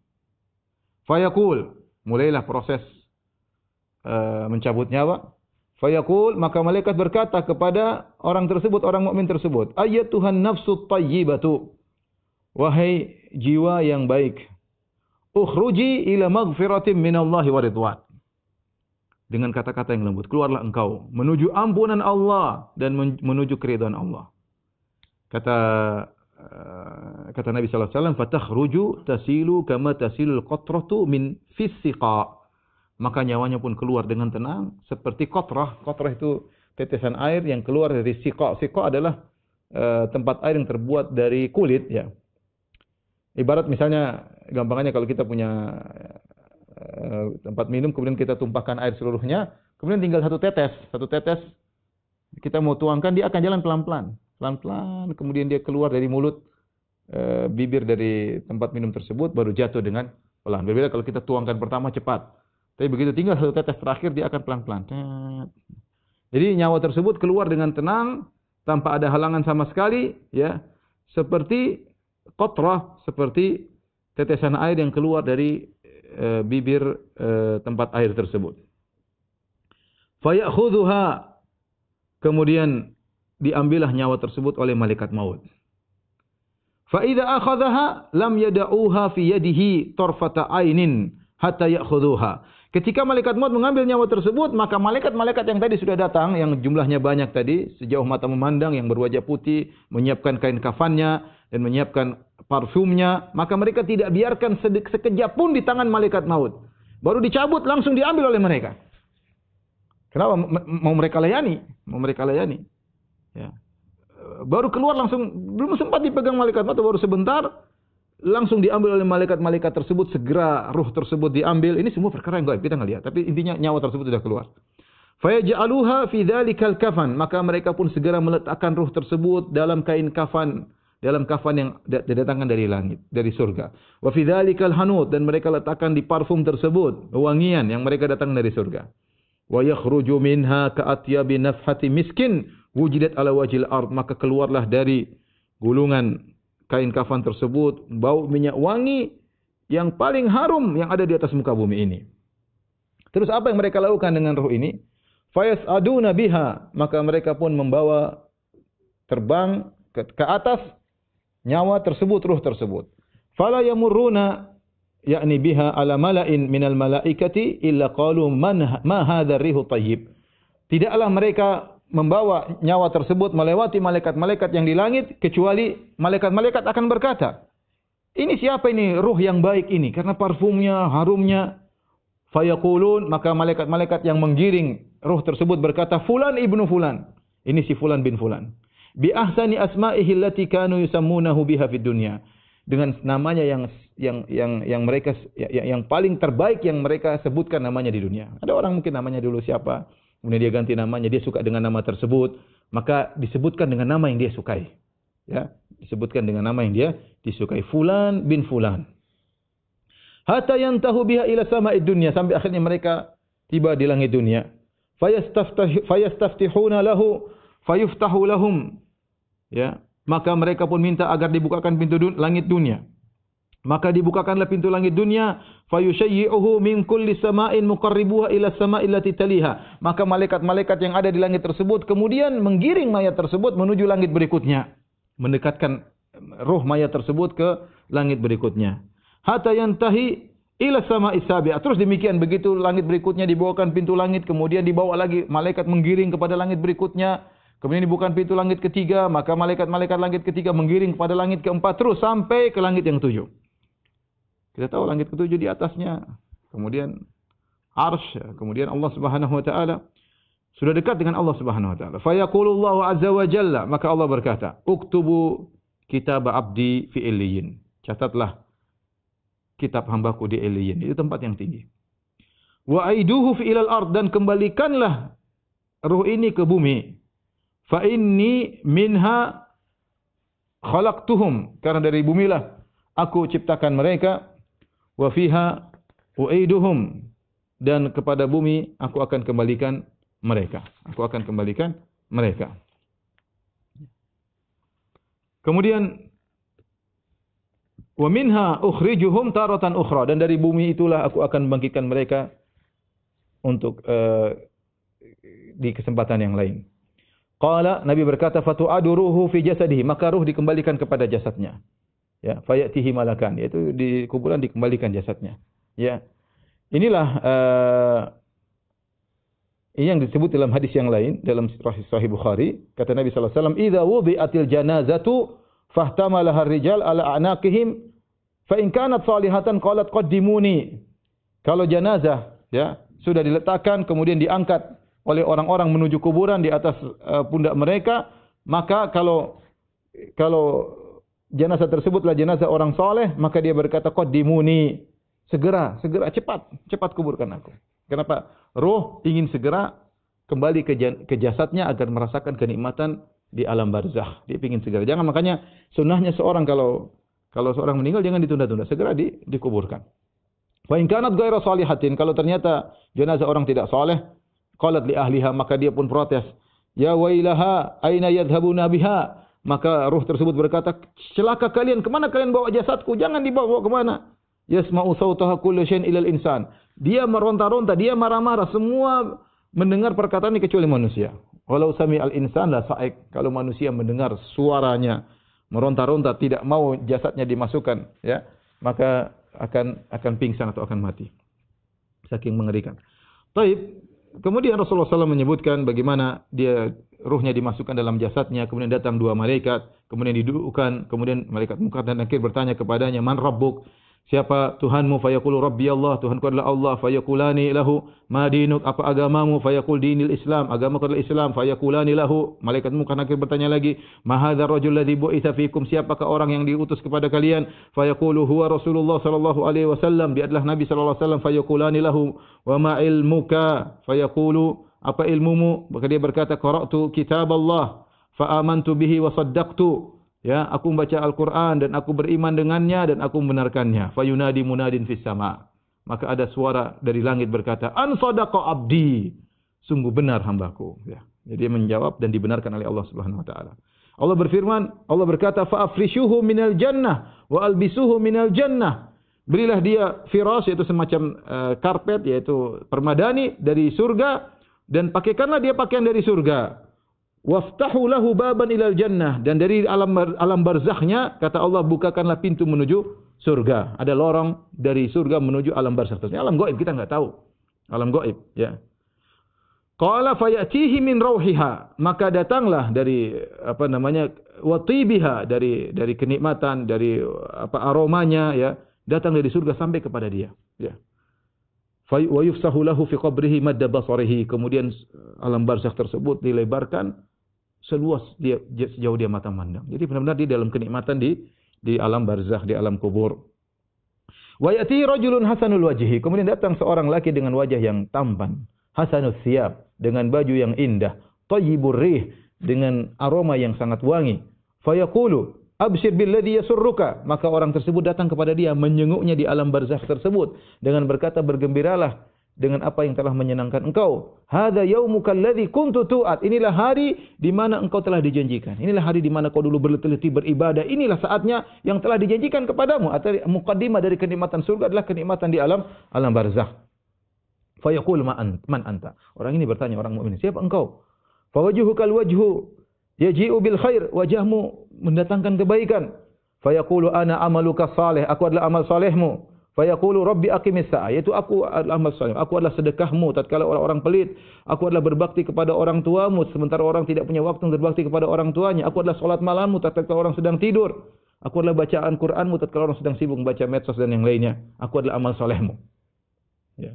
Fayaqul, mulailah proses mencabut nyawa. Fayaqul, maka malaikat berkata kepada orang tersebut, orang mukmin tersebut, ayyatuhan nafsut tayyibatu, wahai jiwa yang baik, ukhruji ila maghfiratin minallahi wa ridwan. Dengan kata-kata yang lembut, keluarlah engkau menuju ampunan Allah dan menuju keridhaan Allah. Kata Nabi sallallahu alaihi wasallam, fatakhruju tasilu kama tasilul qatratu min fis-siqa. Maka nyawanya pun keluar dengan tenang seperti qatrah. Qatrah itu tetesan air yang keluar dari siqa. Siqa adalah tempat air yang terbuat dari kulit ya. Ibarat misalnya gampangnya kalau kita punya tempat minum kemudian kita tumpahkan air seluruhnya, kemudian tinggal satu tetes kita mau tuangkan, dia akan jalan pelan-pelan, kemudian dia keluar dari mulut bibir dari tempat minum tersebut baru jatuh dengan pelan. Berbeda kalau kita tuangkan pertama cepat, tapi begitu tinggal satu tetes terakhir dia akan pelan-pelan. Jadi nyawa tersebut keluar dengan tenang tanpa ada halangan sama sekali ya, seperti qatrah, seperti tetesan air yang keluar dari bibir tempat air tersebut. Fayakhudhuha, kemudian diambillah nyawa tersebut oleh malaikat maut. Fa idza akhadhaha lam yad'uha fi yadihi tarfata ainin hatta ya'khudhuha. Ketika malaikat maut mengambil nyawa tersebut, maka malaikat-malaikat yang tadi sudah datang, yang jumlahnya banyak tadi, sejauh mata memandang, yang berwajah putih, menyiapkan kain kafannya dan menyiapkan parfumnya, maka mereka tidak biarkan sekejap pun di tangan malaikat maut. Baru dicabut langsung diambil oleh mereka. Kenapa? Mau mereka layani. Ya. Baru keluar langsung, belum sempat dipegang malaikat maut, baru sebentar langsung diambil oleh malaikat-malaikat tersebut, segera ruh tersebut diambil. Ini semua perkara yang gaib, kita enggak lihat, tapi intinya nyawa tersebut sudah keluar. Fayaj'aluha fi dzalikal kafan, maka mereka pun segera meletakkan ruh tersebut dalam kain kafan, dalam kafan yang didatangkan dari langit, dari surga. Wa fi dzalikal hanut, dan mereka letakkan di parfum tersebut, wangian yang mereka datang dari surga. Wa yakhruju minha ka'atyabi nafhati miskin wujidat ala wajhil ard, maka keluarlah dari gulungan kain kafan tersebut bau minyak wangi yang paling harum yang ada di atas muka bumi ini. Terus apa yang mereka lakukan dengan ruh ini? Fayas'aduna biha, maka mereka pun membawa terbang ke atas nyawa tersebut, ruh tersebut. Fala yamurruna yakni biha ala mala'in minal malaikati illa qalu ma hadzal rihu thayyib. Tidaklah mereka membawa nyawa tersebut melewati malaikat-malaikat yang di langit kecuali malaikat-malaikat akan berkata, ini siapa ini ruh yang baik ini? Karena parfumnya, harumnya. Fayaqulun, maka malaikat-malaikat yang menggiring ruh tersebut berkata, Fulan ibnu Fulan. Ini si Fulan bin Fulan. Bi ahsani asma'ihi allati kanu yusammunahu biha fid dunya. Dengan namanya yang mereka yang paling terbaik yang mereka sebutkan namanya di dunia. Ada orang mungkin namanya dulu siapa, kemudian dia ganti namanya, dia suka dengan nama tersebut, maka disebutkan dengan nama yang dia sukai. Ya, disebutkan dengan nama yang dia disukai, Fulan bin Fulan. Hatta yantahu biha ila sama'id dunya, sampai akhirnya mereka tiba di langit dunia. Fayastaftihuna lahu fayuftahu lahum. Ya, maka mereka pun minta agar dibukakan pintu langit dunia. Maka dibukakanlah pintu langit dunia, fayushayyi'uhu min kulli sama'in muqarribuha ila sama'il lati taliha. Maka malaikat-malaikat yang ada di langit tersebut kemudian menggiring mayat tersebut menuju langit berikutnya, mendekatkan ruh mayat tersebut ke langit berikutnya. Hatta yantahi ila sama'is sabi'ah. Terus demikian, begitu langit berikutnya dibawakan pintu langit, kemudian dibawa lagi malaikat menggiring kepada langit berikutnya, kemudian dibukakan pintu langit ketiga, maka malaikat-malaikat langit ketiga menggiring kepada langit keempat, terus sampai ke langit yang tujuh. Kita tahu langit ketujuh di atasnya, kemudian arsy, kemudian Allah Subhanahu wa taala, sudah dekat dengan Allah Subhanahu wa taala. Fa yaqulullahu azza wa jalla, maka Allah berkata, "Uktubu kitab abdi fi illiyin." Catatlah kitab hambaku di Illiyin, itu tempat yang tinggi. Wa aiduhu fi ilal ard, dan kembalikanlah ruh ini ke bumi. Fa inni minha khalaqtuhum, karena dari bumilah aku ciptakan mereka. Wa fiha uiduhum, dan kepada bumi aku akan kembalikan mereka. Aku akan kembalikan mereka. Kemudian wa minha ukhrijuhum taratan ukhra, dan dari bumi itulah aku akan membangkitkan mereka untuk di kesempatan yang lain. Qala, Nabi berkata, fatu'adu ruhu fi jasadihi, maka ruh dikembalikan kepada jasadnya. Ya, fayatihi malakan, yaitu di kuburan dikembalikan jasadnya. Ya. Inilah ini yang disebut dalam hadis yang lain dalam Sahih Bukhari, kata Nabi sallallahu alaihi wasallam, "Idza wudi'atil janazatu fahtamalaha ar-rijal ala a'naqihim fa in kanat salihatan qalat qaddimuni." Kalau jenazah ya sudah diletakkan kemudian diangkat oleh orang-orang menuju kuburan di atas pundak mereka, maka kalau jenazah tersebutlah jenazah orang saleh, maka dia berkata qaddimuni, segera cepat kuburkan aku. Kenapa? Roh ingin segera kembali ke jasadnya agar merasakan kenikmatan di alam barzakh. Dia ingin segera. Jangan, makanya sunnahnya seorang kalau seorang meninggal jangan ditunda-tunda, segera dikuburkan. Wa in kanat ghairu salihatin, kalau ternyata jenazah orang tidak saleh, qalat li ahliha, maka dia pun protes. Ya wailaha aina yadhhabuna biha, maka ruh tersebut berkata, celaka kalian, kemana kalian bawa jasadku? Jangan dibawa kemana. Yasma'u sautaha kullu syai'in ilal insan. Dia meronta-ronta, dia marah-marah, semua mendengar perkataan ini kecuali manusia. Walau sami al-insan la sa'ik. Kalau manusia mendengar suaranya meronta-ronta, tidak mau jasadnya dimasukkan, ya, maka akan pingsan atau akan mati. Saking mengerikan. Baik, kemudian Rasulullah SAW menyebutkan bagaimana dia ruhnya dimasukkan dalam jasadnya, kemudian datang dua malaikat, kemudian didudukkan, kemudian malaikat munkar dan nakir bertanya kepadanya, "Man rabbuk?" Siapa Tuhanmu? Fayaqulu Rabbi Allah, Tuhanku adalah Allah. Fayaqulani lahu, ma dinuk, apa agamamu? Fayaqul dinil Islam, agamaku adalah Islam. Fayaqulani lahu, malaikat munkar nakir bertanya lagi, ma hadzal rajul ladzi bu'itsa fikum, siapakah orang yang diutus kepada kalian? Fayaqulu huwa Rasulullah sallallahu alaihi wasallam, dia adalah Nabi sallallahu alaihi wasallam. Fayaqulani lahu, wa ma ilmuka? Fayaqulu, apa ilmumu? Maka dia berkata, qara'tu kitab Allah fa amantu bihi wa saddaqtu. Ya, aku membaca Al-Quran dan aku beriman dengannya dan aku membenarkannya. Fayunadi munadin fis sama. Maka ada suara dari langit berkata, an sadaqa abdi, sungguh benar hambaku. Ya. Jadi dia menjawab dan dibenarkan oleh Allah Subhanahu Wa Taala. Allah berfirman, Allah berkata, fa'afrishuhu minal jannah wa albisuhu minal jannah. Berilah dia firas, yaitu semacam karpet, yaitu permadani dari surga, dan pakaikanlah dia pakaian dari surga. Waftahu lahu baban ilal jannah, dan dari alam barzakhnya, kata Allah, bukakanlah pintu menuju surga. Ada lorong dari surga menuju alam barzakh. Ini alam gaib, kita enggak tahu. Alam gaib, ya. Qala fayatihi min rauhiha, maka datanglah dari wa tibiha, dari kenikmatan, dari aromanya ya, datang dari surga sampai kepada dia ya. Wa yufsahu lahu fi qabrihi madda basarihi, kemudian alam barzakh tersebut dilebarkan seluas dia sejauh dia mata memandang. Jadi benar-benar di dalam kenikmatan di alam barzakh, di alam kubur. Wa yati rajulun hasanul wajhi, kemudian datang seorang laki dengan wajah yang tampan, hasanus thiyab, dengan baju yang indah, thayyibur rih, dengan aroma yang sangat wangi. Fayaqulu abshir billadhi yasurruka, maka orang tersebut datang kepada dia menyenguknya di alam barzakh tersebut dengan berkata, bergembiralah dengan apa yang telah menyenangkan engkau. Hadza yaumuka alladhi kuntu tu'at, inilah hari di mana engkau telah dijanjikan. Inilah hari di mana kau dulu berletih-letih beribadah. Inilah saatnya yang telah dijanjikan kepadamu. Atau muqaddimah dari kenikmatan surga adalah kenikmatan di alam barzakh. Fayaqul man anta. Orang ini bertanya, orang mukmin, siapa engkau? Fawajuhukal wajhu yaji'u bil khair, wajahmu mendatangkan kebaikan. Fayaqulu ana amaluka salih, aku adalah amal salehmu. Fayaqulu rabbi aqimis sa'a, yaitu aku adalah amal saleh, aku adalah sedekahmu tatkala orang pelit, aku adalah berbakti kepada orang tuamu sementara orang tidak punya waktu untuk berbakti kepada orang tuanya, aku adalah salat malammu tatkala orang sedang tidur, aku adalah bacaan Qur'anmu tatkala orang sedang sibuk membaca medsos dan yang lainnya, aku adalah amal salehmu. Ya.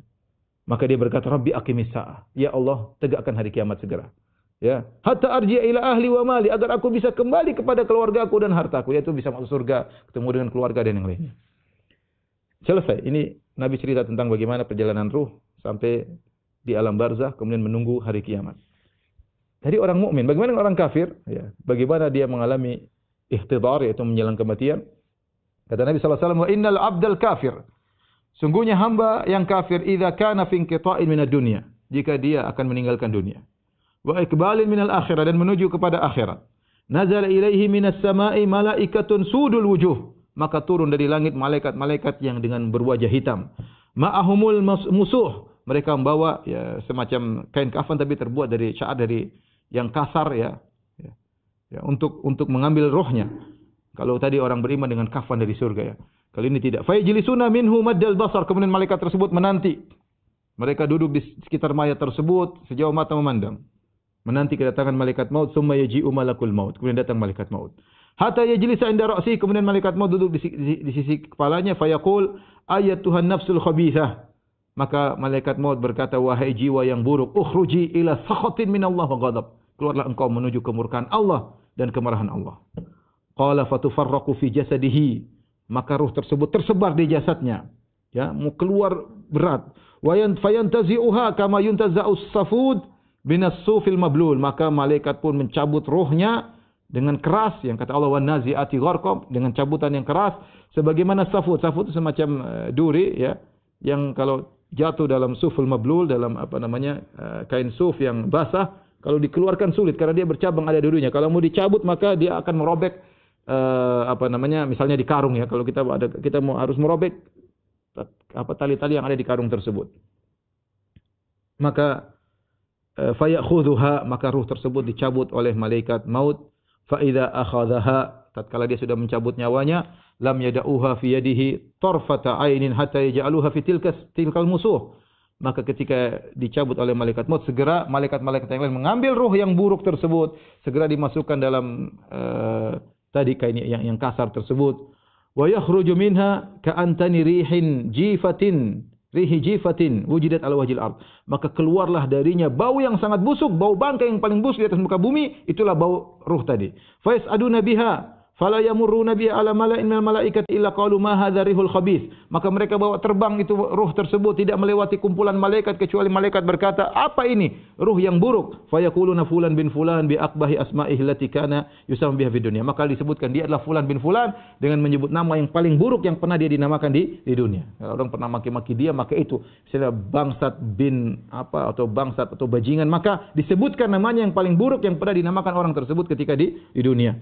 Maka dia berkata, Rabbi aqimis sa'ah, ya Allah, tegakkan hari kiamat segera. Ya, hatta arji'a ila ahli wa mali, agar aku bisa kembali kepada keluargaku dan hartaku, yaitu bisa masuk surga, ketemu dengan keluarga dan yang lainnya. Selesai. Ini Nabi cerita tentang bagaimana perjalanan ruh sampai di alam barzakh, kemudian menunggu hari kiamat. Jadi orang mukmin, bagaimana orang kafir? Ya, bagaimana dia mengalami ihtidar, yaitu menjelang kematian? Kata Nabi sallallahu alaihi wasallam, wa innal abdal kafir, sungguhnya hamba yang kafir, idza kana fi inqita'in minad dunya, jika dia akan meninggalkan dunia, wa iqbalin minal akhirah, dan menuju kepada akhirat, nazala ilaihi minas sama'i malaikatun sudul wujuh, maka turun dari langit malaikat-malaikat yang dengan berwajah hitam, ma'ahumul musuh, mereka membawa ya semacam kain kafan tapi terbuat dari syair, dari yang kasar ya untuk mengambil rohnya. Kalau tadi orang beriman dengan kafan dari surga ya, kali ini tidak. Fayajlisuna minhu maddal basar, kemudian malaikat tersebut menanti. Mereka duduk di sekitar mayat tersebut sejauh mata memandang, menanti kedatangan malaikat maut. Summa yaji'u malakul maut, kemudian datang malaikat maut. Hatta yajlisa inda ra'si, kemudian malaikat maut duduk di sisi kepalanya. Fayaqul ayyatuhan nafsul khabithah, maka malaikat maut berkata, wahai jiwa yang buruk, ukhruji ila sakhatin minallah wa ghadab, keluarlah engkau menuju kemurkaan Allah dan kemarahan Allah. Qala fatufarraqu fi jasadihi, maka ruh tersebut tersebar di jasadnya, ya, mau keluar berat. Wa fayantazi'uha kama yuntaza'us safud binas sufil mablul, maka malaikat pun mencabut ruhnya dengan keras, yang kata Allah wan nazi'ati gharqa, dengan cabutan yang keras, sebagaimana safud. Safud itu semacam duri ya, yang kalau jatuh dalam suful mablul, dalam kain suf yang basah, kalau dikeluarkan sulit karena dia bercabang, ada durinya. Kalau mau dicabut maka dia akan merobek misalnya di karung ya. Kalau kita harus merobek tali-tali yang ada di karung tersebut. Maka fayakhudhuha, maka ruh tersebut dicabut oleh malaikat maut. Fa idza akhadhaha, tatkala dia sudah mencabut nyawanya, lam yada'uha fi yadihi tarfata ainin hatta yaj'aluha fi tilkal musuh. Maka ketika dicabut oleh malaikat maut, segera malaikat-malaikat yang lain mengambil ruh yang buruk tersebut, segera dimasukkan dalam tadi kain yang kasar tersebut. Wa yakhruju minha ka'antani rihi jifatin wujidat ala wajhil ard, maka keluarlah darinya bau yang sangat busuk, bau bangkai yang paling busuk di atas muka bumi, itulah bau ruh tadi. Fa yas'aduna biha fala yamurruna biha ala mala'in minal malaikati illa qalu ma hadza rihul khabith, maka mereka bawa terbang itu ruh tersebut, tidak melewati kumpulan malaikat kecuali malaikat berkata, apa ini? Ruh yang buruk. Fa yaquluna fulan bin fulan bi aqbahi asma'ihi allati kana yusamma biha fid dunya, maka disebutkan dia adalah fulan bin fulan dengan menyebut nama yang paling buruk yang pernah dia dinamakan di dunia. Kalau orang pernah maki-maki dia, maka itu misalnya bangsat bin atau bangsat atau bajingan, maka disebutkan namanya yang paling buruk yang pernah dinamakan orang tersebut ketika di dunia.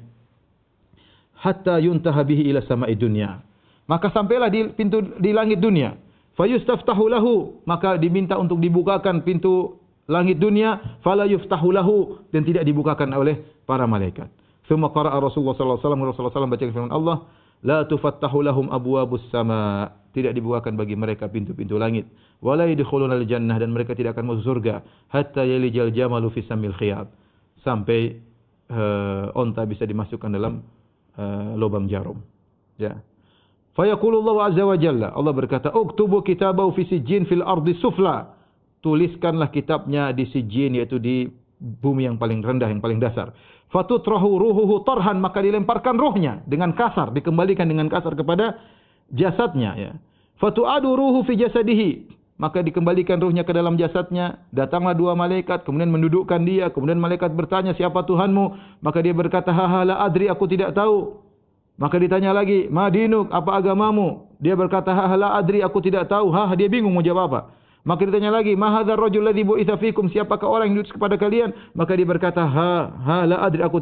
Hatta yuntaha bihi ila sama'i dunya, maka sampailah di langit dunia. Fayustaftahu lahu, maka diminta untuk dibukakan pintu langit dunia. Fala yuftahu lahu, dan tidak dibukakan oleh para malaikat. Tsumma qara'a Rasulullah sallallahu alaihi wasallam, Rasulullah sallallahu baca firman Allah, la tufattahu lahum abwabus sama, tidak dibukakan bagi mereka pintu-pintu langit. Wala yadkhulunal jannah, dan mereka tidak akan masuk surga hatta yalijal jamalu fi samil khiyat, sampai onta bisa dimasukkan dalam lubang jarum. Ya. Fa yaqulullahu azza wa jalla, Allah berkata, "Uktubu kitabahu fi sijjin fil ardi sufla." Tuliskanlah kitabnya di sijjin, yaitu di bumi yang paling rendah, yang paling dasar. Fatutrahu ruhuhu tarhan, maka dilemparkan ruhnya dengan kasar, dikembalikan dengan kasar kepada jasadnya, ya. Fatu'adu ruhu fi jasadihi, maka dikembalikan ruhnya ke dalam jasadnya. Datanglah dua malaikat, kemudian mendudukkan dia. Kemudian malaikat bertanya, siapa Tuhanmu? Maka dia berkata, la adri, aku tidak tahu. Maka ditanya lagi, ma dinuk, apa agamamu? Dia berkata, la adri, aku tidak tahu. Dia bingung mau jawab apa. Maka ditanya lagi, ma hadzal rajul ladzi bu'itsa fikum, siapakah orang yang diutus kepada kalian? Maka dia berkata, la adri, aku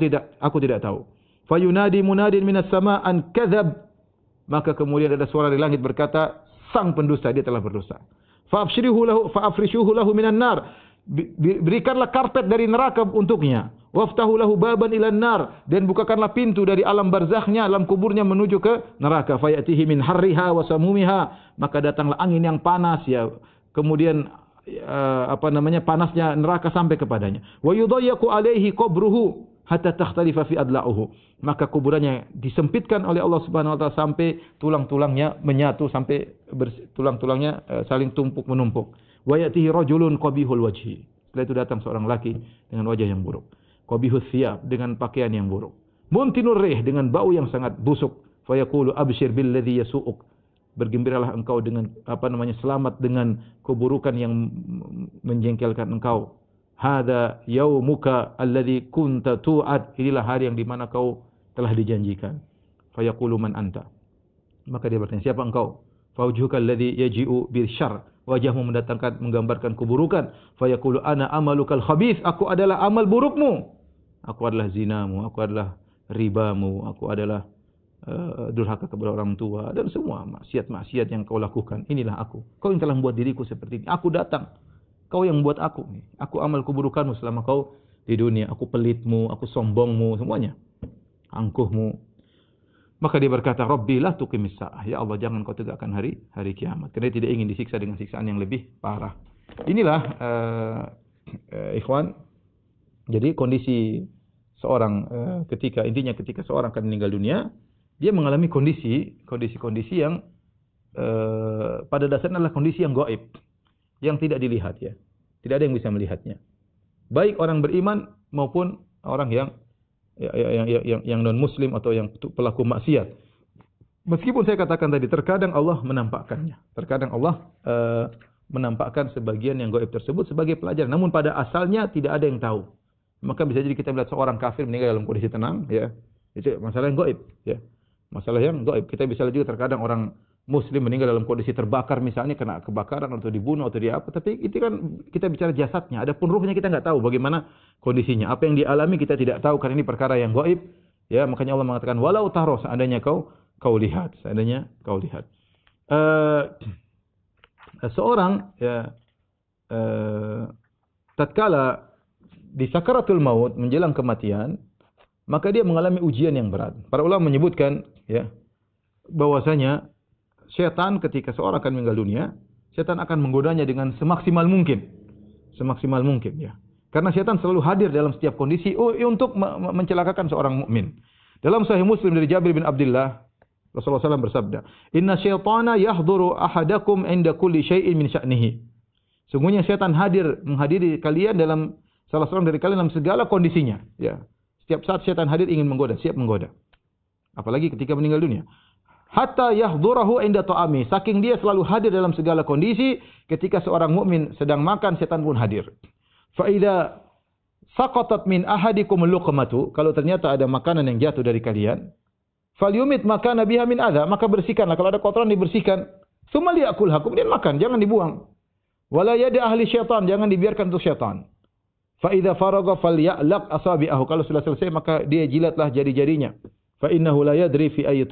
tidak tahu. Fayunadi munadin minas sama an kadzab. Maka kemudian ada suara di langit berkata, sang pendusta, dia telah berdosa. Fa'afrishuhu lahu minan nar. Berikanlah karpet dari neraka untuknya. Waftahu lahu baban ilan nar, dan bukakanlah pintu dari alam barzakhnya, alam kuburnya menuju ke neraka. Fayatihi min harriha wa samumiha, maka datanglah angin yang panas, ya. Kemudian panasnya neraka sampai kepadanya. Wa yudayyaqu alaihi qabruhu hatta takhtalifa fi adla'uhu. Maka kuburannya disempitkan oleh Allah Subhanahu wa taala sampai tulang-tulangnya menyatu, sampai tulang-tulangnya saling tumpuk menumpuk. Wa yatihi rajulun qabihul wajhi. Setelah itu datang seorang laki dengan wajah yang buruk. Qabihus thiyab, dengan pakaian yang buruk. Muntinur rih, dengan bau yang sangat busuk. Fa yaqulu abshir billadhi yasu'uk. Bergembiralah engkau dengan selamat dengan keburukan yang menjengkelkan engkau. Hada yaumuka alladhi kunta tu'ad, inilah hari yang di mana kau telah dijanjikan. Fa yaqulu man anta, maka dia bertanya, siapa engkau? Fa wajhuka alladhi yaji'u bil syarr, wajahmu menggambarkan keburukan. Fa yaqulu ana amalukal khabith, aku adalah amal burukmu. Aku adalah zinamu, aku adalah ribamu, aku adalah durhaka kepada orang tua, dan semua maksiat-maksiat yang kau lakukan. Inilah aku. Kau yang telah membuat diriku seperti ini. Aku datang. Kau yang buat aku. Aku amal keburukanmu selama kau di dunia. Aku pelitmu, aku sombongmu, semuanya. Angkuhmu. Maka dia berkata, Rabbi la tuqimis sa'ah. Ya Allah, jangan kau tegakkan hari kiamat. Karena dia tidak ingin disiksa dengan siksaan yang lebih parah. Inilah ikhwan. Jadi kondisi seorang ketika seorang akan meninggal dunia, dia mengalami kondisi yang pada dasarnya adalah kondisi yang gaib, yang tidak dilihat, ya. Tidak ada yang bisa melihatnya. Baik orang beriman maupun orang yang non muslim atau yang pelaku maksiat. Meskipun saya katakan tadi terkadang Allah menampakkannya. Terkadang Allah menampakkan sebagian yang gaib tersebut sebagai pelajaran, namun pada asalnya tidak ada yang tahu. Maka bisa jadi kita melihat seorang kafir meninggal dalam kondisi tenang, ya. Itu masalah yang gaib, ya. Masalah yang gaib. Kita bisa lihat juga terkadang orang muslim meninggal dalam kondisi terbakar, misalnya kena kebakaran atau dibunuh atau apa. Tapi itu kan kita bicara jasadnya. Adapun ruhnya kita nggak tahu bagaimana kondisinya. Apa yang dialami kita tidak tahu karena ini perkara yang gaib. Ya, makanya Allah mengatakan walau taro, seandainya kau lihat, seandainya kau lihat. Seorang, ya, tatkala di sakaratul maut, menjelang kematian, maka dia mengalami ujian yang berat. Para ulama menyebutkan, ya, bahwasanya setan ketika seorang akan meninggal dunia, setan akan menggodanya dengan semaksimal mungkin. Semaksimal mungkin, ya. Karena setan selalu hadir dalam setiap kondisi untuk mencelakakan seorang mukmin. Dalam Sahih Muslim dari Jabir bin Abdullah, Rasulullah SAW bersabda, "Inna syaitana yahduru ahadakum inda kulli syai'in min sya'nihi." Sungguhnya setan menghadiri kalian dalam salah seorang dari kalian dalam segala kondisinya, ya. Setiap saat setan hadir ingin menggoda, siap menggoda. Apalagi ketika meninggal dunia. Hatta yahdurahu inda ta'ami. Saking dia selalu hadir dalam segala kondisi, ketika seorang mukmin sedang makan, setan pun hadir. Fa idza saqatat min ahadikum luqmatu, kalau ternyata ada makanan yang jatuh dari kalian, falyumit makana biha min adza, maka bersihkanlah. Kalau ada kotoran dibersihkan. Tsumma liyakulha, kemudian makan, jangan dibuang. Wala yada ahli syaitan, jangan dibiarkan untuk syaitan. Fa idza faragha falya'laq asabi'ahu, kalau sudah selesai maka dia jilatlah jari-jarinya. Fa innahu la yadri fi ayyi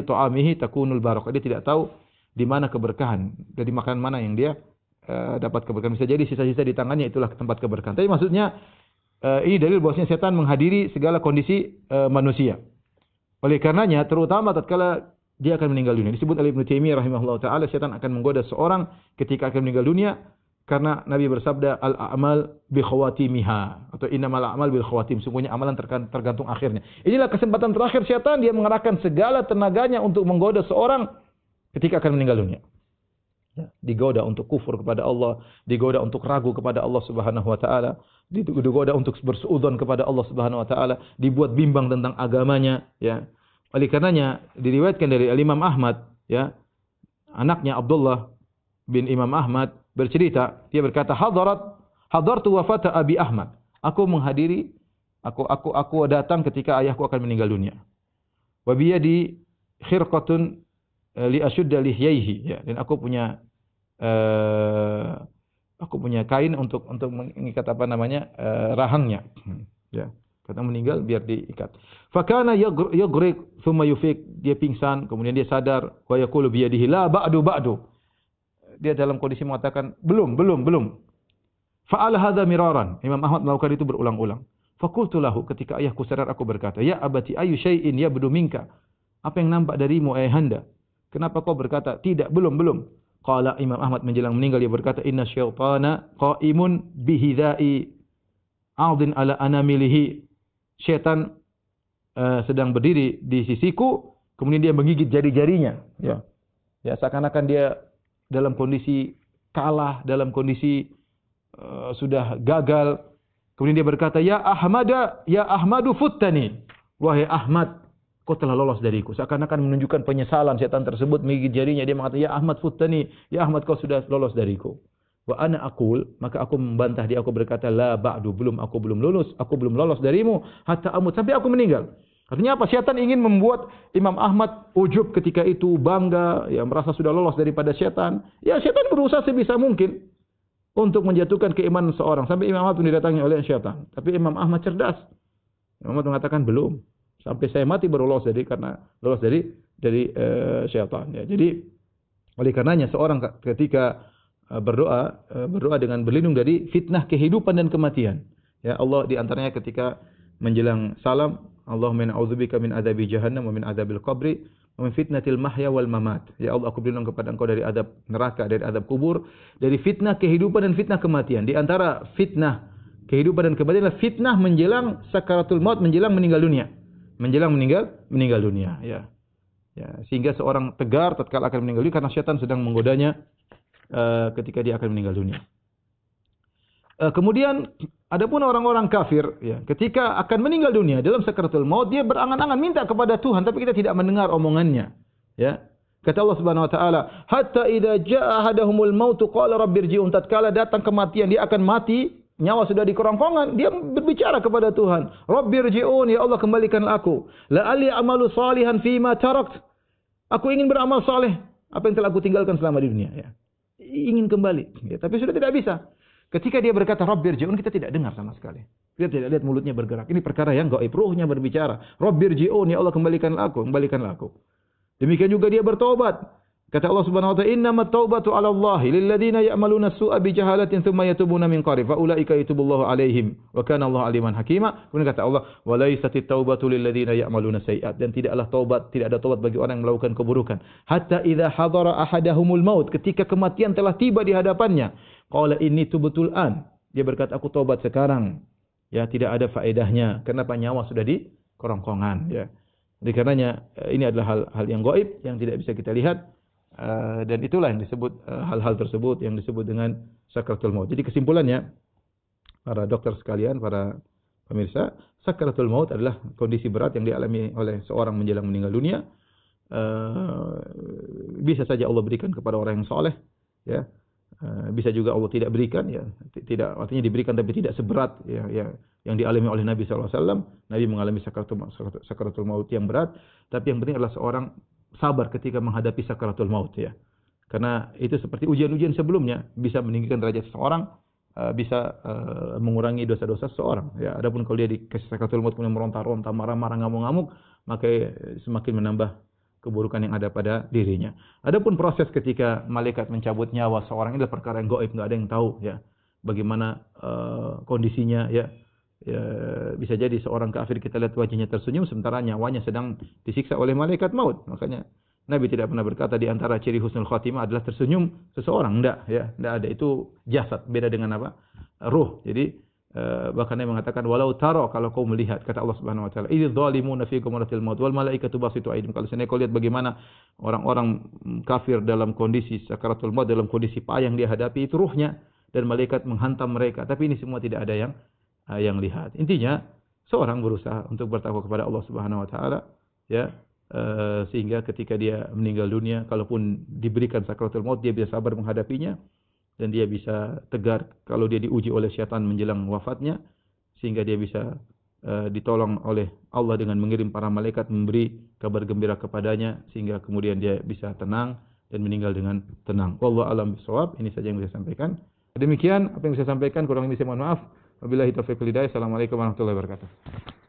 ta'amihi takunul barakah. Dia tidak tahu di mana keberkahan, dari makanan mana yang dia dapat keberkahan. Bisa jadi sisa-sisa di tangannya itulah tempat keberkahan. Tapi maksudnya ini dalil bahwasanya setan menghadiri segala kondisi manusia. Oleh karenanya terutama tatkala dia akan meninggal dunia. Disebut oleh Ibnu Taimiyah rahimahullah taala, syaitan akan menggoda seorang ketika akan meninggal dunia karena Nabi bersabda al-a'mal bi khawatimiha atau innamal a'mal bil khawatim, sungguhnya amalan tergantung akhirnya. Inilah kesempatan terakhir syaitan, dia mengerahkan segala tenaganya untuk menggoda seorang ketika akan meninggal dunia. Ya, digoda untuk kufur kepada Allah, digoda untuk ragu kepada Allah Subhanahu wa taala, digoda untuk bersuudzon kepada Allah Subhanahu wa taala, dibuat bimbang tentang agamanya, ya. Oleh karenanya diriwayatkan dari Imam Ahmad, ya, anaknya Abdullah bin Imam Ahmad bercerita, dia berkata, hadartu wafata Abi Ahmad. Aku menghadiri, aku datang ketika ayahku akan meninggal dunia. Wa biyadi khirqatun li ashudda lihyaihi, ya, dan aku punya kain untuk mengikat rahangnya, ya. Kata meninggal biar diikat. Fakana yaghriq thumma yufiq, dia pingsan kemudian dia sadar, wa yaqulu bi yadihi la ba'du. Dia dalam kondisi mengatakan belum. Fa'al hadza miraran. Imam Ahmad melakukan itu berulang-ulang. Faqultu lahu, ketika ayahku sadar aku berkata, ya abati ayu syai'in yabdu minka. Apa yang nampak darimu ayahanda? Kenapa kau berkata tidak, belum? Qala, Imam Ahmad menjelang meninggal dia berkata, inna syaitana qa'imun bihidai 'adin ala anamilihi. Syaitan sedang berdiri di sisiku, kemudian dia menggigit jari-jarinya, ya. Ya, seakan-akan dia dalam kondisi kalah, dalam kondisi sudah gagal. Kemudian dia berkata, ya Ahmadu futtani. Wahai Ahmad, kau telah lolos dariku. Seakan-akan menunjukkan penyesalan syaitan tersebut menggigit jarinya. Dia mengatakan, ya Ahmad futtani. Ya Ahmad, kau sudah lolos dariku. Wa ana aqul, maka aku membantah dia, aku berkata, la ba'du, aku belum lolos darimu hatta amut, sampai aku meninggal. Artinya apa? Syaitan ingin membuat Imam Ahmad ujub ketika itu, bangga, ya, merasa sudah lolos daripada syaitan. Ya, syaitan berusaha sebisa mungkin untuk menjatuhkan keimanan seorang sampai Imam Ahmad pun didatangi oleh syaitan. Tapi Imam Ahmad cerdas. Imam Ahmad mengatakan belum, sampai saya mati baru lolos dari syaitan. Ya, jadi oleh karenanya seorang ketika berdoa dengan berlindung dari fitnah kehidupan dan kematian. Ya, Allah di antaranya ketika menjelang salam, Allahumma na'udzubika min adzabi jahannam wa min adzabil qabri wa min fitnatil mahya wal mamat. Ya Allah, aku berlindung kepada Engkau dari azab neraka, dari azab kubur, dari fitnah kehidupan dan fitnah kematian. Di antara fitnah kehidupan dan kematian adalah fitnah menjelang sakaratul maut, menjelang meninggal dunia. Menjelang meninggal dunia, ya. Ya, sehingga seorang tegar tatkala akan meninggal dunia karena syaitan sedang menggodanya ketika dia akan meninggal dunia. Kemudian adapun orang-orang kafir, ya, ketika akan meninggal dunia dalam sakaratul maut, dia berangan-angan minta kepada Tuhan, tapi kita tidak mendengar omongannya. Ya. Kata Allah Subhanahu wa taala, "Hatta idza jaa ahadahumul maut qala rabbirji'un." Tatkala datang kematian, dia akan mati, nyawa sudah di kerongkongan, dia berbicara kepada Tuhan, "Rabbirji'un, ya Allah kembalikanlah aku. La'alli a'malu salihan fima tarakt." Aku ingin beramal saleh apa yang telah aku tinggalkan selama di dunia, ya. Ingin kembali, ya, tapi sudah tidak bisa. Ketika dia berkata Rabbirji'un, kita tidak dengar sama sekali. Kita tidak lihat mulutnya bergerak. Ini perkara yang gaib, ruhnya berbicara. Rabbirji'un, ya Allah kembalikanlah aku. Demikian juga dia bertobat. Kata Allah Subhanahu wa taala, "Innamat taubatu 'ala Allahi lil ladzina ya'maluna as-su'a bi jahalatin tsumma yatubuna min qarib fa ulaika yatubullahu 'alaihim wa kana Allahu 'aliman hakima." Kemudian kata Allah, "Wa laisatit taubatu lil ladzina ya'maluna sayyi'at." Dan tidak ada taubat bagi orang yang melakukan keburukan. Hatta idza hadara ahadahumul maut, ketika kematian telah tiba di hadapannya, qala inni tubtul an. Dia berkata, aku taubat sekarang. Ya, tidak ada faedahnya. Kenapa? Nyawa sudah di kerongkongan, ya. Oleh karenanya ini adalah hal yang gaib yang tidak bisa kita lihat. Dan itulah yang disebut hal-hal tersebut yang disebut dengan sakaratul maut. Jadi kesimpulannya, para dokter sekalian, para pemirsa, sakaratul maut adalah kondisi berat yang dialami oleh seorang menjelang meninggal dunia. Bisa saja Allah berikan kepada orang yang soleh, ya. Bisa juga Allah tidak berikan, ya. Tidak, artinya diberikan tapi tidak seberat, ya, yang dialami oleh Nabi SAW. Nabi mengalami sakaratul maut yang berat, tapi yang penting adalah seorang sabar ketika menghadapi sakaratul maut, ya. Karena itu seperti ujian-ujian sebelumnya, bisa meninggikan derajat seseorang, bisa mengurangi dosa-dosa seseorang, ya. Adapun kalau dia di sakaratul maut kemudian meronta-ronta, marah-marah, ngamuk-ngamuk, maka semakin menambah keburukan yang ada pada dirinya. Adapun proses ketika malaikat mencabut nyawa seorang itu adalah perkara yang gaib, enggak ada yang tahu, ya. Bagaimana kondisinya, ya. Ya, bisa jadi seorang kafir kita lihat wajahnya tersenyum sementara nyawanya sedang disiksa oleh malaikat maut. Makanya Nabi tidak pernah berkata di antara ciri husnul khatimah adalah tersenyum seseorang. Enggak, ya, enggak ada. Itu jasad, beda dengan apa? Ruh. Jadi bahkan Nabi mengatakan walau taro, kalau kau melihat, kata Allah Subhanahu wa taala, idz zalimuna fi ghamratil maut wal malaikatu basitu aydihim. Kalau kau lihat bagaimana orang-orang kafir dalam kondisi sakaratul maut, dalam kondisi payah yang dia hadapi, itu ruhnya, dan malaikat menghantam mereka. Tapi ini semua tidak ada yang lihat. Intinya seorang berusaha untuk bertakwa kepada Allah Subhanahu wa taala, ya, sehingga ketika dia meninggal dunia, kalaupun diberikan sakaratul maut, dia bisa sabar menghadapinya, dan dia bisa tegar kalau dia diuji oleh syaitan menjelang wafatnya, sehingga dia bisa ditolong oleh Allah dengan mengirim para malaikat memberi kabar gembira kepadanya, sehingga kemudian dia bisa tenang dan meninggal dengan tenang. Wallahu a'lam bishawab. Ini saja yang bisa saya sampaikan. Demikian apa yang saya sampaikan, kurang lebih saya mohon maaf. Wabillahi taufiq wal hidayah. Assalamualaikum warahmatullahi wabarakatuh.